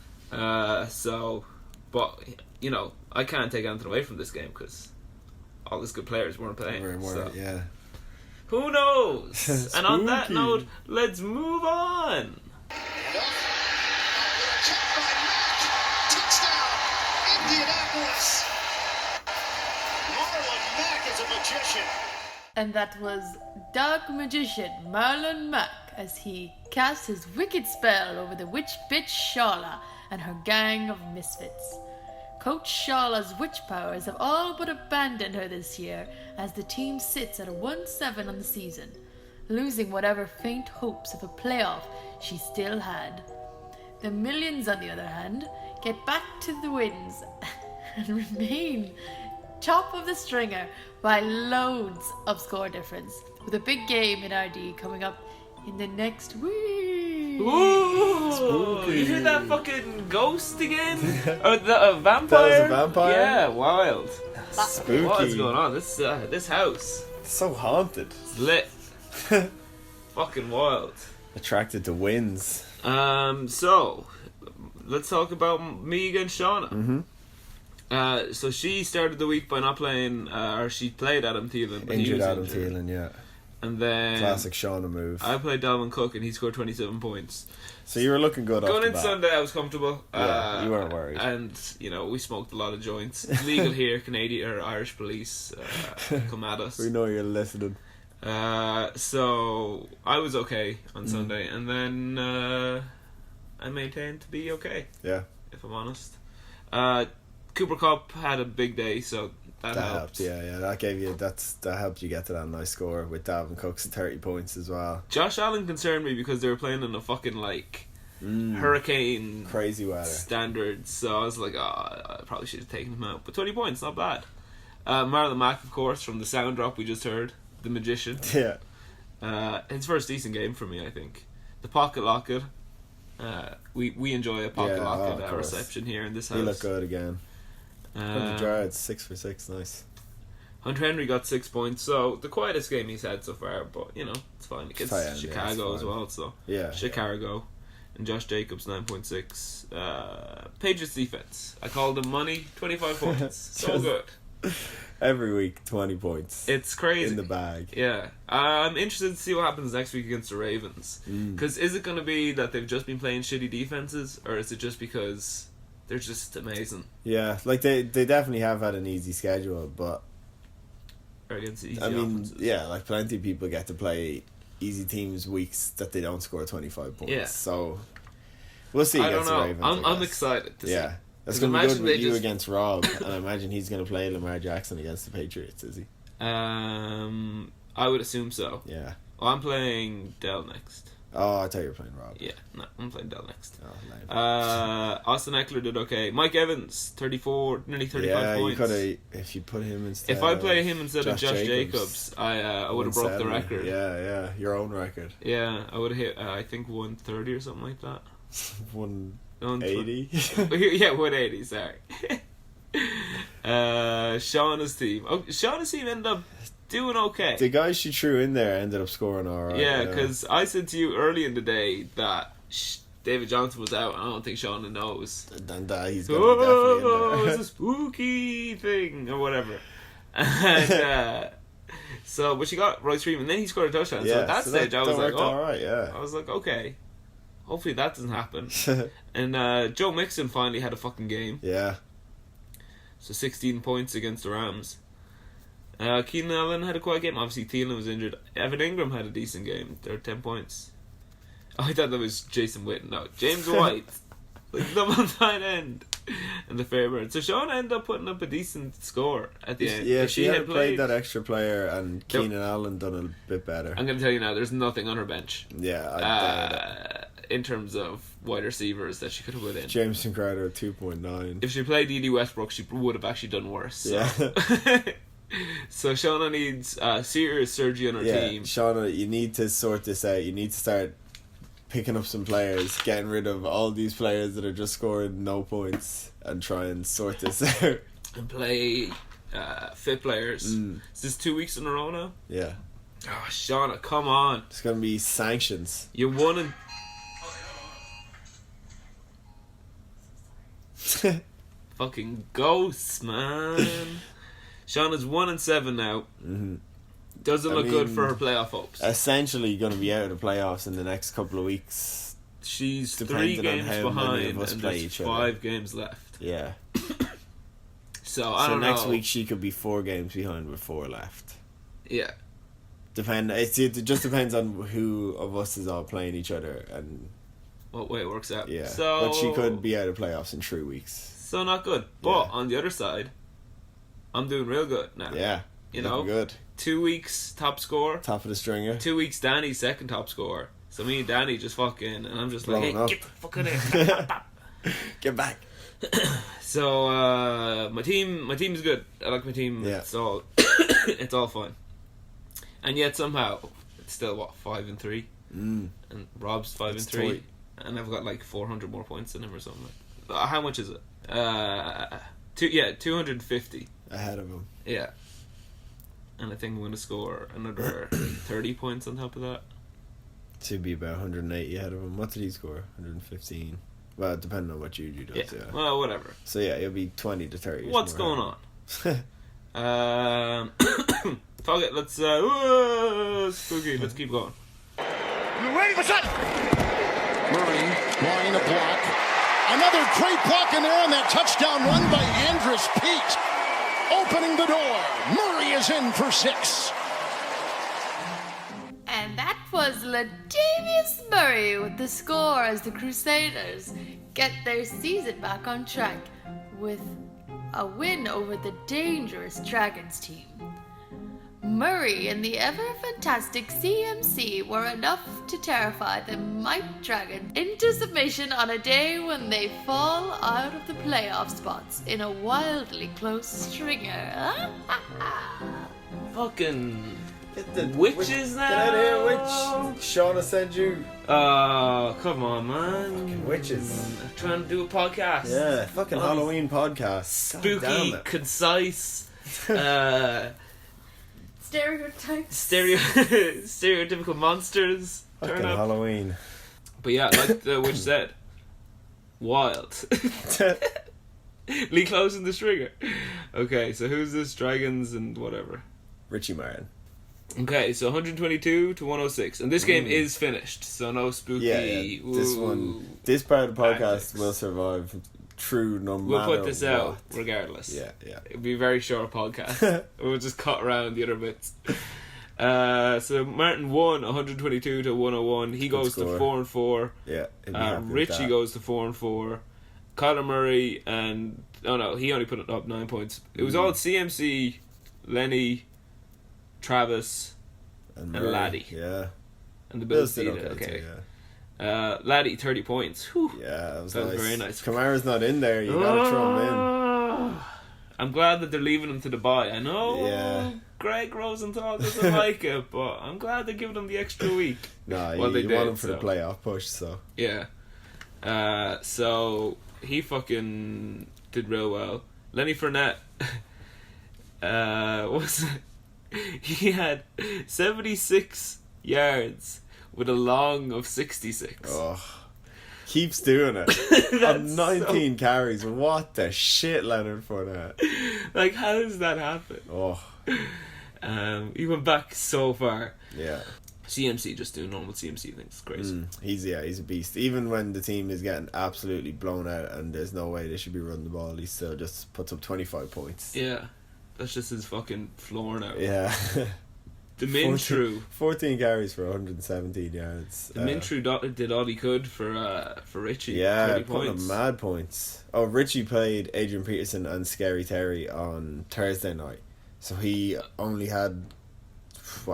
But I can't take anything away from this game because all these good players weren't playing. Yeah. Who knows? And on that note, let's move on. And that was Dark Magician Marlon Mack as he cast his wicked spell over the witch bitch Sharla and her gang of misfits. Coach Sharla's witch powers have all but abandoned her this year as the team sits at a 1-7 on the season, losing whatever faint hopes of a playoff she still had. The Millions, on the other hand, get back to the wins and remain top of the stringer by loads of score difference, with a big game in RD coming up in the next week. Ooh! Spooky. You hear that fucking ghost again? Or the vampire? That was a vampire? Yeah, wild. Spooky. What is going on? This house. It's so haunted. It's lit. Fucking wild. Attracted to wins. So let's talk about me against Shauna. Mm-hmm. So she started the week by not playing, or she played Adam Thielen. But Injured Adam Thielen, yeah. And then classic Shauna move. I played Dalvin Cook and he scored 27 points. So you were looking good. Going in Sunday, I was comfortable. Yeah, you weren't worried. And we smoked a lot of joints. It's legal here. Canadian or Irish police come at us. We know you're listening. So I was okay on Sunday, and then I maintained to be okay. Yeah, if I'm honest. Cooper Kupp had a big day, so that helped. Yeah, that helped you get to that nice score with Dalvin Cook's 30 points as well. Josh Allen concerned me because they were playing in a fucking hurricane crazy weather standards, so I was like, I probably should have taken him out. But 20 points, not bad. Marlon Mack, of course, from the sound drop we just heard, the magician. Yeah. His first decent game for me, I think. The pocket locket. We enjoy a pocket locket reception here in this house. He looked good again. 100 yards, 6 for 6, nice. Hunter Henry got 6 points, so the quietest game he's had so far, but it's fine. Against Chicago as well, so yeah, Chicago. and Josh Jacobs 9.6. Patriots defense. I called them money, 25 points. So good. Every week, 20 points. It's crazy. In the bag. Yeah. I'm interested to see what happens next week against the Ravens. Because is it going to be that they've just been playing shitty defenses, or is it just because they're just amazing? Yeah, like they definitely have had an easy schedule, but Or against easy I mean, offenses. yeah, like plenty of people get to play easy teams weeks that they don't score 25 points. Yeah. So we'll see I don't against know. the Ravens. I'm excited to see. Yeah. That's 'Cause going to be imagine good with they you just- against Rob, and I imagine he's going to play Lamar Jackson against the Patriots, is he? I would assume so. Yeah. Well, I'm playing Dell next. Oh, I thought you were playing Rob. Yeah, no, I'm playing Dell next. Oh, lame. Austin Eckler did okay. Mike Evans, 34, nearly 35 yeah, points. you could have, if you put him instead If I play him of instead of Josh Jacobs, I would have broke the 170. record. Yeah, your own record. Yeah, I would have hit, I think, 130 or something like that. 180. Yeah, 180, sorry. Shauna's team. Oh, Shauna's team ended up doing okay. The guys she threw in there ended up scoring alright. Yeah, because I said to you early in the day that David Johnson was out, and I don't think Shauna knows. And he's going to be definitely in there. It's a spooky thing, or whatever. And so, but she got Royce Freeman, then he scored a touchdown. So at that stage, I was like, worked alright, yeah. I was like, okay, hopefully that doesn't happen. And Joe Mixon finally had a fucking game. Yeah. So 16 points against the Rams. Keenan Allen had a quiet game. Obviously, Thielen was injured. Evan Ingram had a decent game. There were 10 points. Oh, I thought that was Jason Witten. No, James White. Like double tight end. And the Fairbird. So Sean ended up putting up a decent score at the end. Yeah, If she had played that extra player and There- Keenan Allen done a bit better. I'm going to tell you now, there's nothing on her bench. Yeah, I doubt it. In terms of wide receivers that she could have put in. Jameson Crowder 2.9. If she played Edie Westbrook, she would have actually done worse. So. Yeah. So Shauna needs serious surgery on her Yeah, team. Shauna, you need to sort this out. You need to start picking up some players, getting rid of all these players that are just scoring no points, and try and sort this out. And play fit players. Is this 2 weeks in a row now? Yeah. Oh, Shauna, come on. It's going to be sanctions. You won and... Fucking ghosts, man. Shauna's 1-7 now. Mm-hmm. Doesn't look good for her playoff hopes. Essentially going to be out of the playoffs in the next couple of weeks. She's 3 depending on games how many behind, of us and play there's each other. 5 games left. Yeah. So I So don't next know. week she could be 4 games behind with 4 left. Yeah. It just depends on who of us is all playing each other, and What way it works out. yeah. So, But she could be out of playoffs in 3 weeks. So not good. But Yeah. on the other side, I'm doing real good now. Yeah. You looking know? good. 2 weeks top score. Top of the stringer. 2 weeks Danny's second top score. So me and Danny just fucking, and I'm just like, Blowing hey, up. get the fuck out of here. Get back. So my team is good. I like my team. Yeah. It's all it's all fine. And yet somehow it's still 5-3, and Rob's 5-3, It's tight. and I've got like 400 more points than him or something. How much is it? 250. Ahead of him. Yeah. And I think I'm gonna score another 30 points on top of that. To be about 180 ahead of him. What did he score? 115. Well, depending on what Juju does, yeah. Well, whatever. So yeah, it'll be 20 to 30. What's going on? on? Fuck it. Let's spooky. Let's keep going. Ready for shot. Murray line a block. Another great block in there on that touchdown run by Andrus Peat. Opening the door. Murray is in for 6. And that was Latavius Murray with the score as the Crusaders get their season back on track with a win over the dangerous Dragons team. Murray and the ever-fantastic CMC were enough to terrify the Might Dragons into submission on a day when they fall out of the playoff spots in a wildly close stringer. Fucking witches now. Get out of here, witch. Shauna sent you. Come on, man. Witches. I'm trying to do a podcast. Yeah, fucking Halloween podcast. God damn Spooky, it. concise, Stereotypes. stereotypical monsters. Fucking Turn up. Halloween. But yeah, like the witch said, wild. Lee Close and the Stringer. Okay, so who's this? Dragons and whatever. Richie Martin. Okay, so 122 to 106, and this game is finished, so no spooky. Yeah. This part of the podcast will survive through no matter We'll put this what. out regardless. Yeah. It'll be a very short podcast. We'll just cut around the other bits. So Martin won 122 to 101. He goes to 4-4. Yeah. he'd be happy with Richie that. goes to 4-4. Kyler Murray and he only put up 9 points. It was all CMC, Lenny, Travis, and Murray, Laddie. Yeah. And the Bills did did it. Okay. too, yeah. Laddie 30 points. Whew. Yeah, that was That was nice. very nice. Kamara's not in there. You gotta throw him in. I'm glad that they're leaving him to the bye. I know Yeah. Greg Rosenthal doesn't like it, but I'm glad they're giving him the extra week. Nah, Well, you they want did, him for the so. playoff push, so. Yeah. So he fucking did real well. Lenny Fournette he had 76 yards with a long of 66. Oh. Keeps doing it. On 19 carries. What the shit, Leonard Fournette. Like, how does that happen? Oh. He went back so far. Yeah. CMC just doing normal CMC things. It's crazy. He's a beast. Even when the team is getting absolutely blown out and there's no way they should be running the ball, he still just puts up 25 points. Yeah. That's just his fucking floor now. Yeah. The Minshew. 14 carries for 117 yards. The Minshew did all he could for Richie. Yeah, 30 putting up points. mad points. Oh, Richie played Adrian Peterson and Scary Terry on Thursday night. So he only had,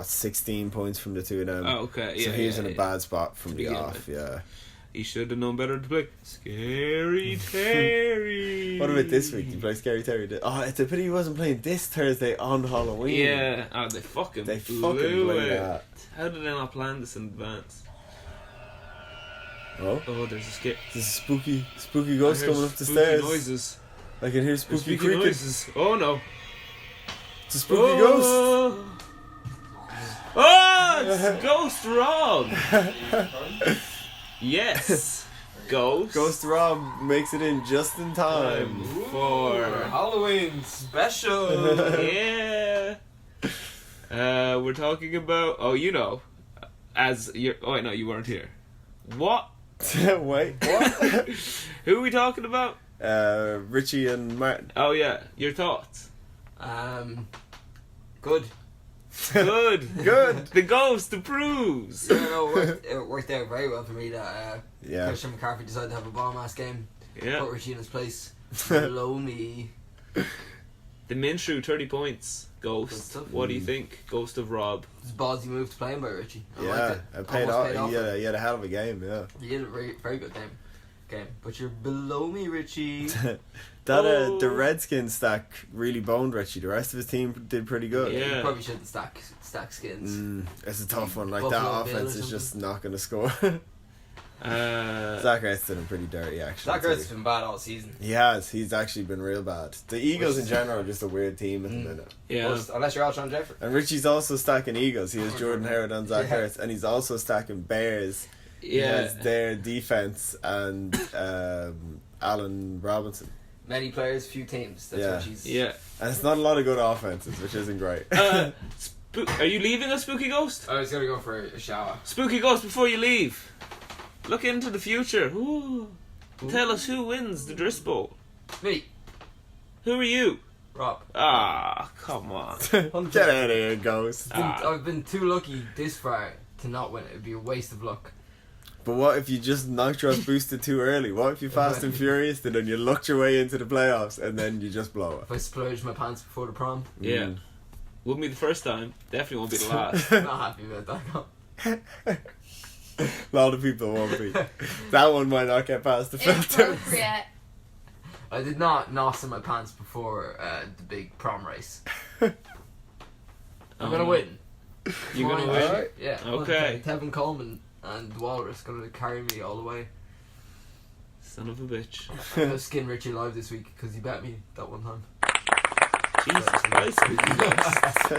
16 points from the two of them. Oh, okay. Yeah, So he was in a yeah. bad spot from the begin off, with. yeah. He should have known better to play Scary Terry. What about this week? Did you play Scary Terry? Oh, it's a pity he wasn't playing this Thursday on Halloween. Yeah. Oh, they fucking They blew fucking blew it. that. How did they not plan this in advance? Oh, Oh, there's a skip. there's a spooky ghost I hear coming up the spooky stairs. noises. I can hear There's spooky spooky creaking. noises. Oh no. It's a spooky ghost. Oh, it's Ghost Rob. Yes. Ghost. Ghost Rob makes it in just in time. For Halloween special. yeah. We're talking about. Oh, you know, as you're. Oh wait, no, you weren't here. What? Wait, what? Who are we talking about? Richie and Martin. Oh yeah, your thoughts. Good. Good. Good. The ghost approves. Yeah, no, it worked out very well for me that Yeah. Christian McCaffrey decided to have a bomb ass game. Yeah. Put Richie in his place. Below me. The Minshew 30 points. Ghost. Good stuff. What do you think? Ghost of Rob. It's a ballsy move to play him by Richie. I Yeah, liked it. it paid Almost off. He had a hell of a game, yeah. He had a very, very good game. But you're below me, Richie. Oh. The Redskins stack really boned Richie. The rest of his team did pretty good. Yeah. You probably shouldn't stack skins. It's a tough one. Like, Buffalo that Bill offense or is just something. not going to score. Zach Ertz did him pretty dirty, actually. Zach Ertz has been bad all season. He has. He's actually been real bad. The Eagles in general are just a weird team at the minute. Yeah. Unless you're Alshon Jeffrey. And Richie's also stacking Eagles. He has Jordan Howard and Zach Yeah. Ertz. And he's also stacking Bears. He Yeah. has their defense and Allen Robinson. Many players, few teams. That's Yeah. what she's. Yeah. And it's not a lot of good offenses, which isn't great. Are you leaving us, Spooky Ghost? I was gonna go for a shower. Spooky Ghost, before you leave, look into the future. Ooh. Tell us who wins the Drisp Bowl. Me, Who are you? Rob. Ah, come on. Get out of here, Ghost. I've been too lucky this far to not win. It'd be a waste of luck. But what if you just nitros boosted too early? What if you Fast and Furious and then you lucked your way into the playoffs and then you just blow If I splurged my pants before the prom, Yeah. Wouldn't be the first time. Definitely won't be the last. I'm not happy about that. it? A lot of people won't be. That one might not get past the filter. Inappropriate. I did not nos in my pants before the big prom race. I'm gonna win. You're gonna Fine. win? Alright. Yeah. Okay. Tevin Coleman and Walrus gonna carry me all the way. Son of a bitch. I'm gonna skin Richie alive this week because he bet me that one time. Jesus Christ, Spooky Ghost.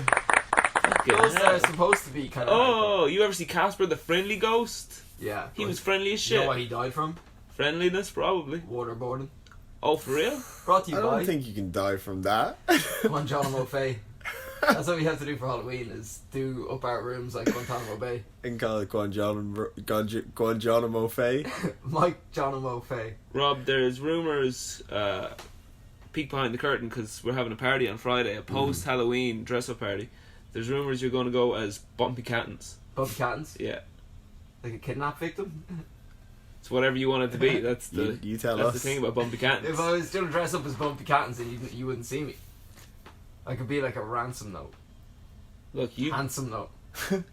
Fucking Ghosts hell. are supposed to be kind of. Oh, you ever see Casper the Friendly Ghost? Yeah. He but was friendly as You know shit. what he died from? Friendliness, probably. Waterboarding. Oh, for real? Brought to you I by don't think you can die from that. Guantanamo Bay. That's what we have to do for Halloween, is do up our rooms like Guantanamo Bay. And call it Guantanamo Fay. Mike Guantanamo Bay. Rob, there's rumours, peek behind the curtain, because we're having a party on Friday, a post-Halloween dress-up party. There's rumours you're going to go as Bumpy Cattens. Bumpy Cattens? Yeah. Like a kidnap victim? It's whatever you want it to be. That's the You tell that's us. the thing about Bumpy Cattens. If I was going to dress up as Bumpy Cattens, then you wouldn't see me. I could be like a ransom note. Look, you... Handsome note.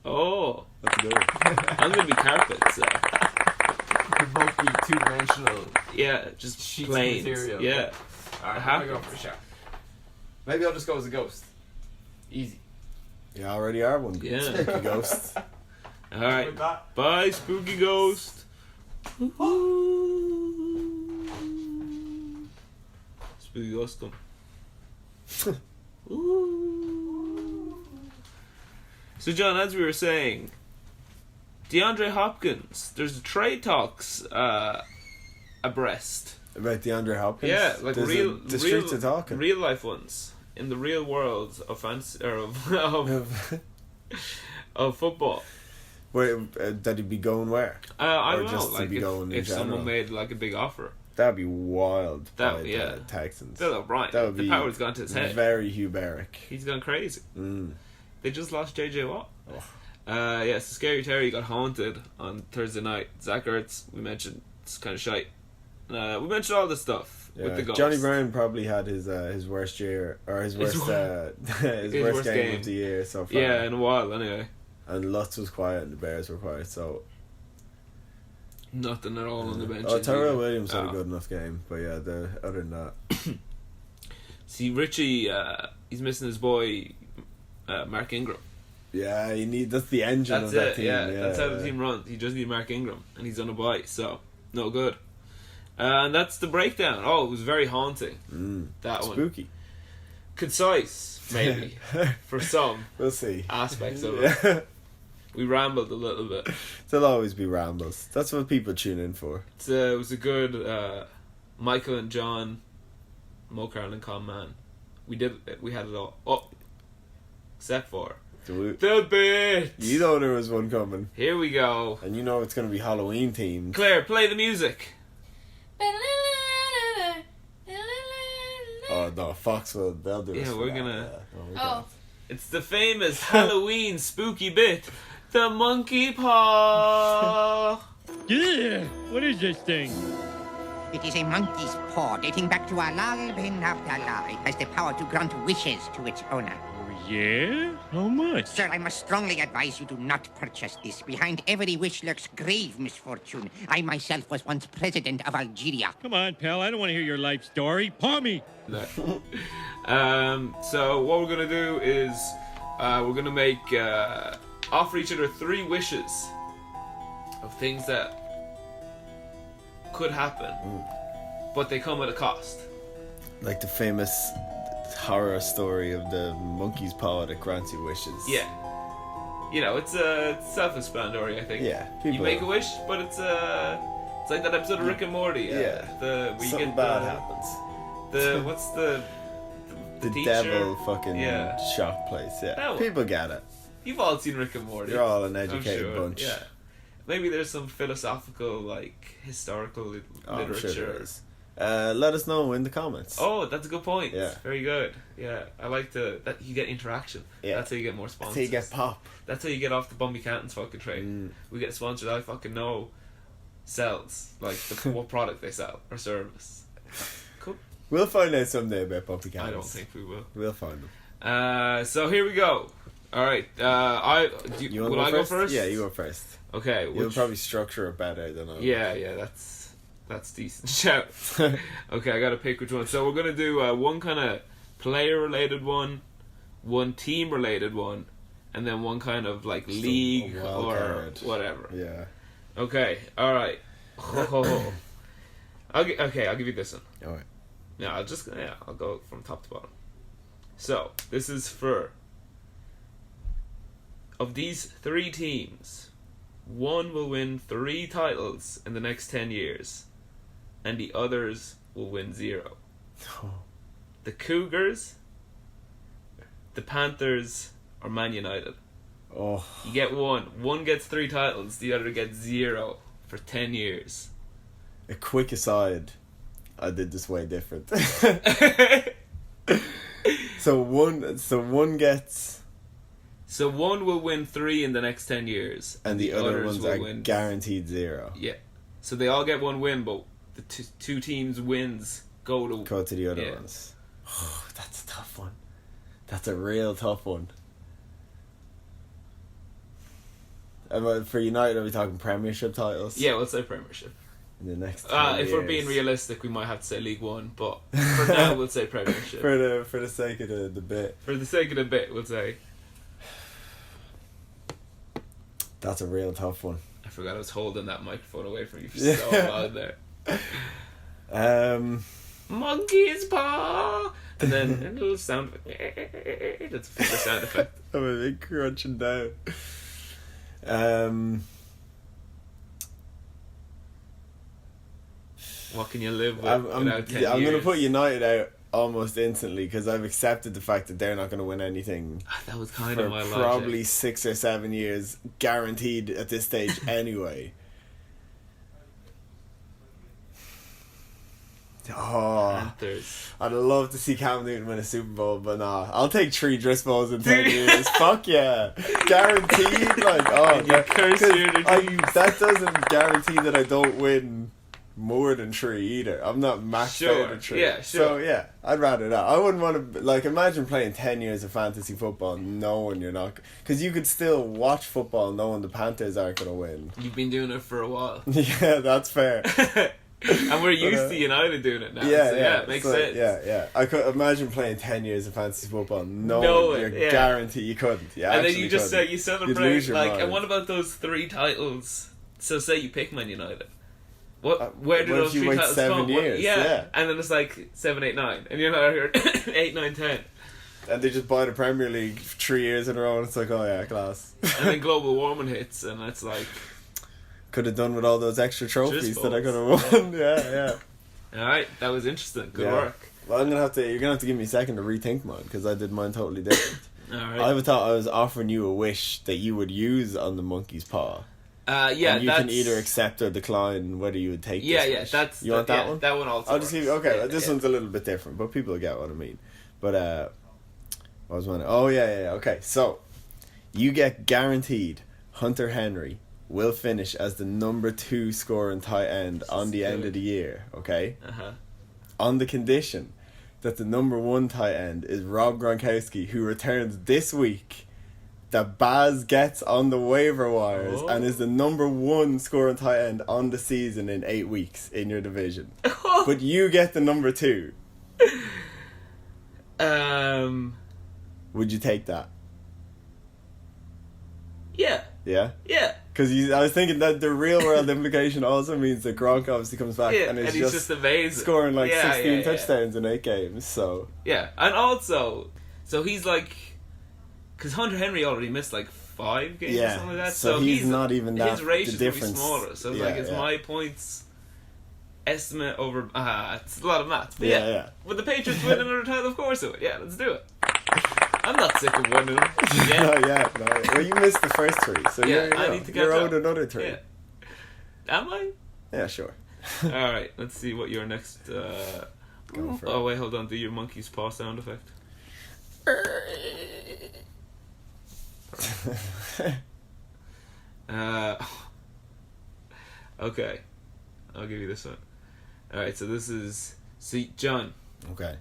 Oh. That's a good one. I'm going to be carpet, so... Could both be two-dimensional. Yeah, just Sheets of planes. material. Yeah. Alright, Happy. I'm going to go for a shower. Maybe I'll just go as a ghost. Easy. You already are one. Yeah. Spooky ghost. Alright. With that. Bye, Spooky Ghost. Spooky Ghost come. So, John, as we were saying, DeAndre Hopkins, there's trade talks abreast. About DeAndre Hopkins? Yeah, like The streets are talking. real life ones in the real world of fancy or of of football. Where, that he'd be going where? I Or don't know, just to like be going in if someone general? made like a big offer, That'd be wild. That- by yeah. the Texans. Bill O'Brien, That would the be power's gone to his head. Very Hugh Berwick. He's gone crazy. Mm. They just lost JJ Watt. Oh. Yeah, so Scary Terry got haunted on Thursday night. Zach Ertz, we mentioned, it's kind of shite. We mentioned all this stuff with the Yeah. ghost. Johnny Brown probably had his worst year, or his worst his worst game of the year so far. Yeah, in a while anyway. And Lutz was quiet and the Bears were quiet, so... Nothing at all on the bench. Oh, Tyrell either. Williams had a Oh. good enough game, but yeah, other than that... See, Richie, he's missing his boy, Mark Ingram. Yeah, that's the engine That's of that it, team. yeah. That's how the team runs. He just needs Mark Ingram, and he's on a bye, so no good. And that's the breakdown. Oh, it was very haunting. That one. Spooky. Concise, maybe, for some We'll see. aspects of it. Yeah. We rambled a little bit. There'll always be rambles. That's what people tune in for. It was a good Michael and John, Mo Carroll and Con Man. We had it all. Oh, except for the bit. You know there was one coming. Here we go. And you know it's going to be Halloween themed. Claire, play the music. Oh no, Foxville, they'll do it. Yeah, we're gonna- Oh. It's the famous Halloween spooky bit, the monkey paw. Yeah, what is this thing? It is a monkey's paw dating back to Alal bin Abdallah. It has the power to grant wishes to its owner. Oh, yeah? How much? Sir, I must strongly advise you do not purchase this. Behind every wish lurks grave misfortune. I myself was once president of Algeria. Come on, pal, I don't want to hear your life story. Paw me! So what we're gonna do is we're gonna make offer each other 3 wishes of things that could happen, but they come at a cost. Like the famous horror story of the monkey's paw that grants you wishes. Yeah, you know, it's self-explanatory. I think. Yeah, You people- make a wish, but it's like that episode of Rick and Morty. Yeah. where you Something get bad happens. what's the teacher? devil fucking Yeah. shock place. Yeah, That one. people get it. You've all seen Rick and Morty. You're all an I'm educated sure, bunch. Yeah. Maybe there's some philosophical, like, historical Oh, I'm literature. sure there is. Let us know in the comments. Oh, that's a good point. Yeah. Very good. Yeah. I like that you get interaction. Yeah. That's how you get more sponsors. That's how you get pop. That's how you get off the Bumby Cantons fucking train. We get sponsored I fucking know sells. Like, what product they sell or service. Cool. We'll find out someday about Bumpy Cannons. I don't think we will. We'll find them. So here we go. Alright. You want will to I go go first? first? Yeah, you go first. Okay. You'll probably structure it better than I will. Yeah, that's decent. Shout. Okay, I gotta pick which one. So we're gonna do one kind of player-related one team related one, and then one kind of like Just a league wild or card. whatever. Yeah. Okay, all right. I'll give you this one. All right. No, I'll go from top to bottom. So this is for of these 3 teams, one will win 3 titles in the next 10 years, and the others will win 0. The Cougars, the Panthers, or Man United. Oh, You get one. One gets 3 titles, the other gets 0 for 10 years. a quick aside. I did this way different. So one gets, So one will win 3 in the next 10 years, and the other others ones will are win. guaranteed 0. Yeah. So they all get 1 win, but the 2 teams' wins go to The other Yeah. ones. Oh, that's a tough one. That's a real tough one. For United, are we talking Premiership titles? Yeah, we'll say Premiership. In the next 10 If we're being years. realistic, we might have to say League One, but for now we'll say Premiership. For the sake of the bit. For the sake of the bit, we'll say. That's a real tough one. I forgot I was holding that microphone away from you for Yeah. so long there. Monkey's paw! And then a little sound. That's a favorite sound effect. I'm a bit crunching down. What can you live with I'm without 10 years? going to put United out almost instantly because I've accepted the fact that they're not going to win anything That was kind for of my probably logic. 6 or 7 years, guaranteed at this stage anyway. Oh, Panthers. I'd love to see Cam Newton win a Super Bowl, but nah, I'll take 3 Driscolls in 10 years. Fuck yeah, guaranteed. Like, oh, You curse your teams. that doesn't guarantee that I don't win more than 3 either. I'm not maxed Sure, out at 3. yeah, So sure. yeah, I'd rather that. I wouldn't want to imagine playing 10 years of fantasy football knowing you're not, because you could still watch football knowing the Panthers aren't gonna win. You've been doing it for a while. Yeah, that's fair. And we're used to United doing it now. Yeah, so yeah, it makes so, sense. Yeah. I could imagine playing 10 years of fantasy football knowing Know it, you're yeah. guaranteed you couldn't. You And then actually you just couldn't. you You'd celebrate lose your like. mind. And what about those 3 titles? So say you pick Man United. Where do what if those you 3 wait titles 7 come? years? Yeah. And then it's like 7, 8, 9, and you're not here 8, 9, 10, And they just buy the Premier League 3 years in a row and it's like, oh yeah, class. and then global warming hits, and it's like, Could have done with all those extra trophies that I balls. could have won. Yeah. all right, that was interesting. Good Yeah. work. Well, you're gonna have to give me a second to rethink mine because I did mine totally different. All I right. would thought I was offering you a wish that you would use on the monkey's paw. Yeah, and you that's, can either accept or decline whether you would take Yeah, this yeah. wish. That's You want that yeah, one? That one also. I'll just give you. works. Okay, Yeah, this yeah. one's a little bit different, but people get what I mean. But what was mine? Oh yeah. Okay, so you get guaranteed Hunter Henry will finish as the number 2 scoring tight end on the end of the year. Okay, Uh-huh. on the condition that the number 1 tight end is Rob Gronkowski, who returns this week. That Baz gets on the waiver wires and is the number 1 scoring tight end on the season in 8 weeks in your division. But you get the number 2. Would you take that? Yeah. Yeah? Yeah. Because I was thinking that the real world implication also means that Gronk obviously comes back Yeah, and and is he's just just amazing. scoring like Yeah, 16 yeah. touchdowns in 8 games. So, Yeah, and also, so he's like, because Hunter Henry already missed like 5 games or Yeah, something like that. so he's not even that- His ratio the will be difference. smaller. So it's Yeah, like it's yeah. my points estimate over. It's a lot of maths. But Yeah, yeah, yeah. Would the Patriots win another title? Of course it would. Yeah, let's do it. I'm not sick of winning them. Yeah. no, yeah, no. Well, you missed the first 3, so Yeah, I need to you're catch owed up. another 3. Yeah. Am I? Yeah, sure. All right. Let's see what your next. Go for Oh wait, hold on. Do your monkey's paw sound effect. Okay, I'll give you this one. All right, so this is John. Okay.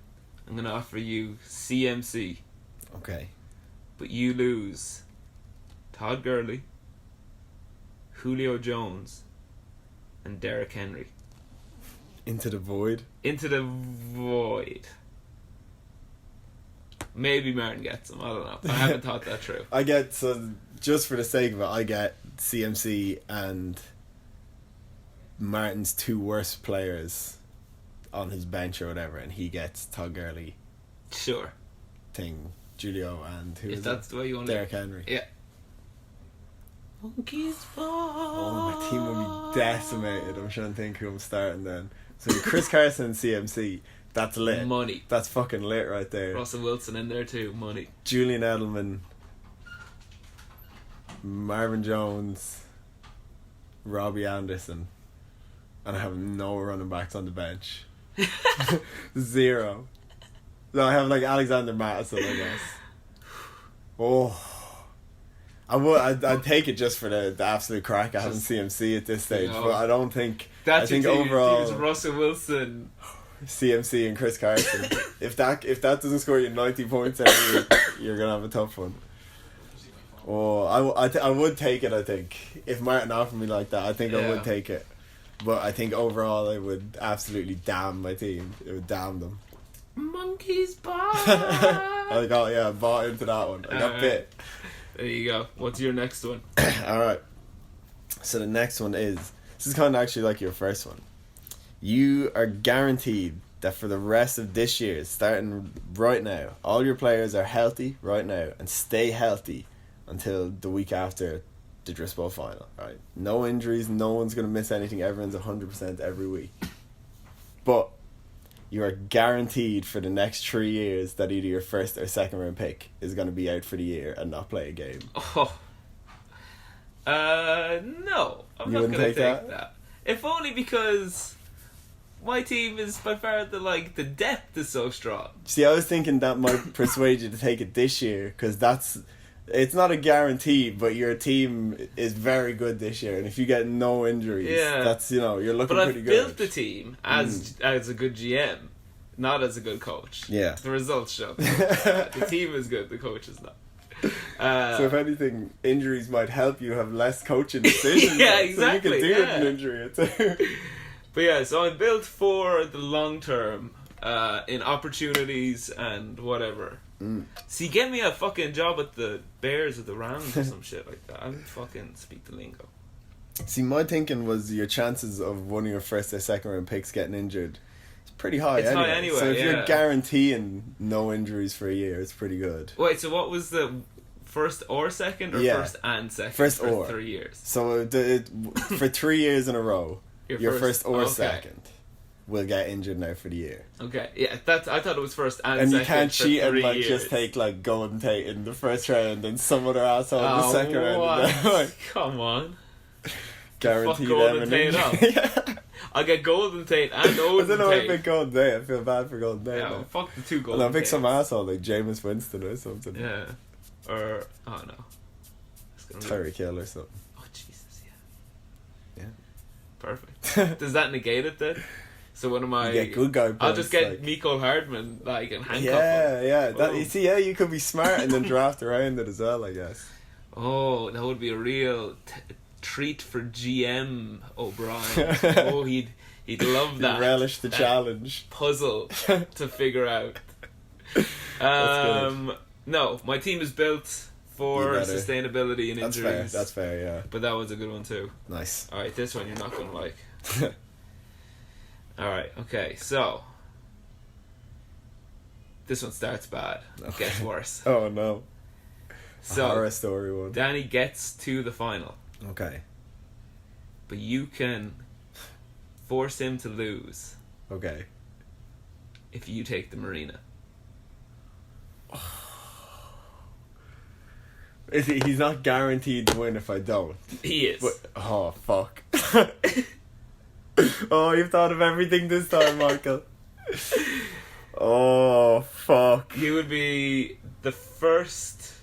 I'm gonna offer you CMC, Okay. but you lose Todd Gurley, Julio Jones, and Derrick Henry Into the void. into the void. Maybe Martin gets him. I don't know. I haven't thought that through. I get, so just for the sake of it, I get CMC and Martin's 2 worst players on his bench or whatever, and he gets Todd Gurley Sure. thing, Julio, and who If is that's it? the way you want Derrick to. Henry. Yeah. Monkey's paw. Oh, my team will be decimated. I'm trying to think who I'm starting then. So Chris Carson and CMC. That's lit. Money. That's fucking lit right there. Russell Wilson in there too. Money. Julian Edelman, Marvin Jones, Robbie Anderson, and I have no running backs on the bench. 0. So I have like Alexander Mattison, I guess. Oh, I'd take it just for the absolute crack. I haven't CMC at this stage, but I don't think. That's I think overall, it's Russell Wilson, CMC, and Chris Carson. if that doesn't score you 90 points every week, you're gonna have a tough one. Oh, I would take it. I think if Martin offered me like that, I think I would take it. But I think overall, I would absolutely damn my team. It would damn them. Monkey's paw. I bought into that one. I got bit. There you go. What's your next one? Alright. So the next one is... This is kind of actually like your first one. You are guaranteed that for the rest of this year, starting right now, all your players are healthy right now and stay healthy until the week after the Driscoll final. Right? No injuries, no one's going to miss anything. Everyone's 100% every week. But you are guaranteed for the next 3 years that either your first or second round pick is going to be out for the year and not play a game. Oh. No. I'm not going to take that. If only because my team is by far the depth is so strong. See, I was thinking that might persuade you to take it this year because it's not a guarantee, but your team is very good this year, and if you get no injuries, that's you're looking pretty good. But I've built the team as a good GM, not as a good coach. Yeah, the results show. The team is good, the coach is not. So if anything, injuries might help you have less coaching decisions. Yeah, exactly. So you can do it an injury or two. But yeah, so I'm built for the long term, in opportunities and whatever. See, get me a fucking job at the Bears or the Rams or some shit like that. I would fucking speak the lingo. See, my thinking was your chances of one of your first or second round picks getting injured, it's pretty high. It's high anyway. So if you're guaranteeing no injuries for a year, it's pretty good. Wait, so what was the first or second or first and second? First for or 3 years. So for 3 years in a row, your first or second will get injured now for the year. Okay, yeah, I thought it was first and second. And you can't cheat and years. just take Golden Tate in the first round and some other asshole in the second round. Come on. Guarantee Golden Tate up. I'll get Golden Tate and Odin I don't know Tate. if I pick Golden Tate. I feel bad for Golden Tate. Yeah, fuck the two Golden I'll pick Tates. some asshole like Jameis Winston or something. Yeah. Or, oh no. Tyreek Hill or something. Oh, Jesus, yeah. Perfect. Does that negate it then? So one of my... You get good guy points, I'll just get Mecole Hardman, and handcuff him. Yeah. You could be smart and then draft around it as well, I guess. Oh, that would be a real treat for GM O'Brien. Oh, he'd love that. He'd relish the challenge. Puzzle to figure out. No, my team is built for sustainability and injuries. That's fair, yeah. But that was a good one too. Nice. Alright, this one you're not going to like. Alright, okay, so this one starts bad. It gets worse. Oh no. So, a horror story one. Danny gets to the final. Okay. But you can force him to lose. Okay. If you take the Marina. He's not guaranteed to win if I don't. He is. But, oh, fuck. Oh, you've thought of everything this time, Michael. Oh, fuck. You would be the first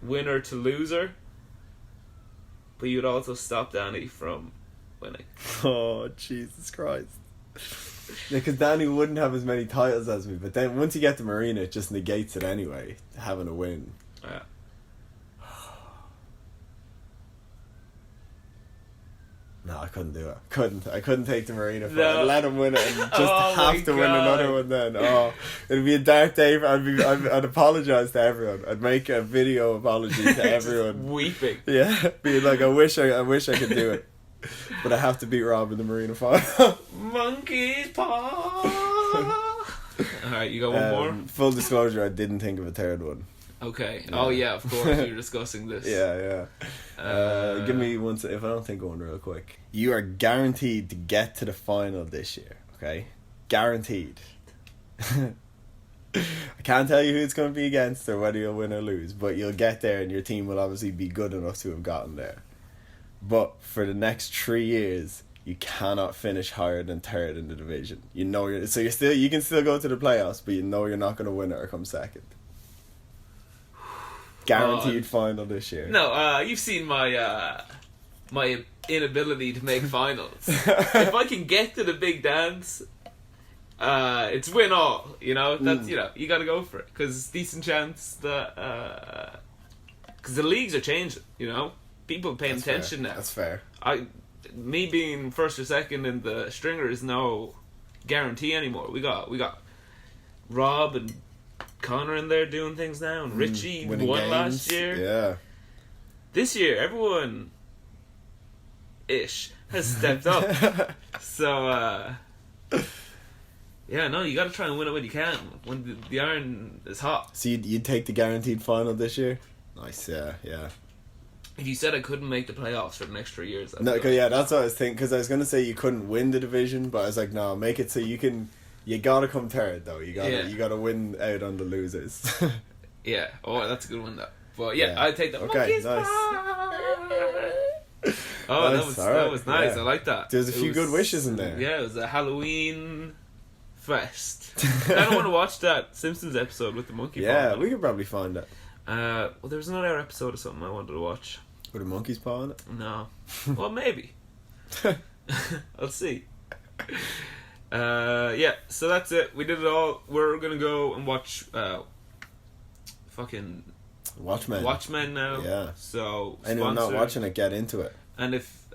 winner to loser, but you'd also stop Danny from winning. Oh, Jesus Christ. Because Danny wouldn't have as many titles as me, but then once you get to Marina, it just negates it anyway, having a win. Yeah. No, I couldn't do it. I couldn't take the Marina fight. No. I'd let him win it and just have to win another one then. Oh, it'd be a dark day. I'd apologise to everyone. I'd make a video apology to everyone. Weeping. Yeah, being like, I wish I could do it, but I have to beat Rob in the Marina final. Monkey's paw. Alright, you got one more? Full disclosure, I didn't think of a third one. Okay. Oh yeah, of course you're discussing this. Yeah. Give me one if I don't think one real quick. You are guaranteed to get to the final this year, okay? Guaranteed. I can't tell you who it's going to be against or whether you'll win or lose, but you'll get there and your team will obviously be good enough to have gotten there. But for the next 3 years, you cannot finish higher than third in the division. You know you can still go to the playoffs, but you know you're not going to win it or come second. Guaranteed final this year. No, you've seen my my inability to make finals. If I can get to the big dance, it's win all. You know, that's you got to go for it because decent chance that because the leagues are changing. You know, people paying attention now. That's fair. Me being first or second in the stringer is no guarantee anymore. We got Rob and Connor in there doing things now, and Richie won last year. Yeah. This year, everyone ish has stepped up. So yeah, no, you got to try and win it when you can, when the iron is hot. So you'd take the guaranteed final this year? Nice, yeah. If you said I couldn't make the playoffs for the next 3 years, that's what I was thinking. Because I was gonna say you couldn't win the division, but I was like, no, make it so you can. You gotta come third though. You gotta win out on the losers. Yeah. Oh, that's a good one though. But yeah, I'd take that. Okay, nice. Oh, nice. That was nice. Yeah. I like that. There's a few good wishes in there. Yeah, it was a Halloween fest. I don't want to watch that Simpsons episode with the monkey paw. Yeah, we could probably find it. Well, there was another episode of something I wanted to watch. With a monkey's paw on it? No. Well, maybe. I'll see. Yeah, so that's it. We did it all. We're gonna go and watch fucking Watchmen now. Yeah. So anyone not watching it, get into it. And if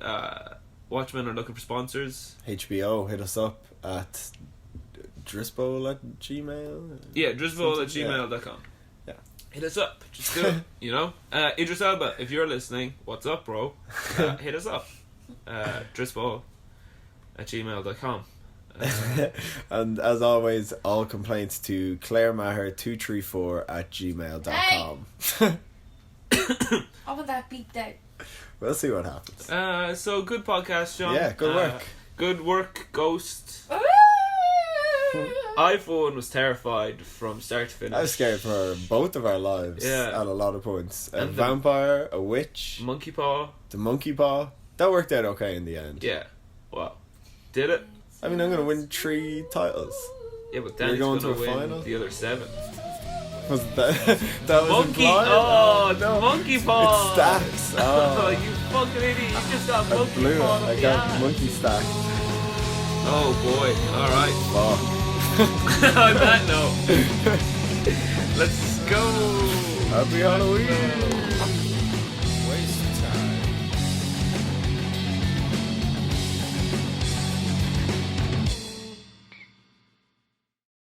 Watchmen are looking for sponsors, HBO, hit us up at drisbol@gmail. Yeah, drisbol@gmail.com. Yeah. Hit us up. Just do it. You know? Idris Elba, if you're listening, what's up, bro? Hit us up. drisbol@gmail.com. And as always, all complaints to clairemaher234@gmail.com. How would that beat out? We'll see what happens. So good podcast, Sean. Yeah, good work. Good work, Ghost. iPhone was terrified from start to finish. I was scared for both of our lives at a lot of points. A vampire, a witch, monkey paw. The monkey paw. That worked out okay in the end. Yeah. Well, did it? I mean, I'm going to win 3 titles. Yeah, but Danny's going to win final? The other 7. Was that was monkey? implied? Oh, no. Monkey paw. It stacks. Oh, you fucking idiot. You just got monkey paw. I got monkey stack. Oh, boy. Alright. Fuck. On that note, let's go. Happy Halloween.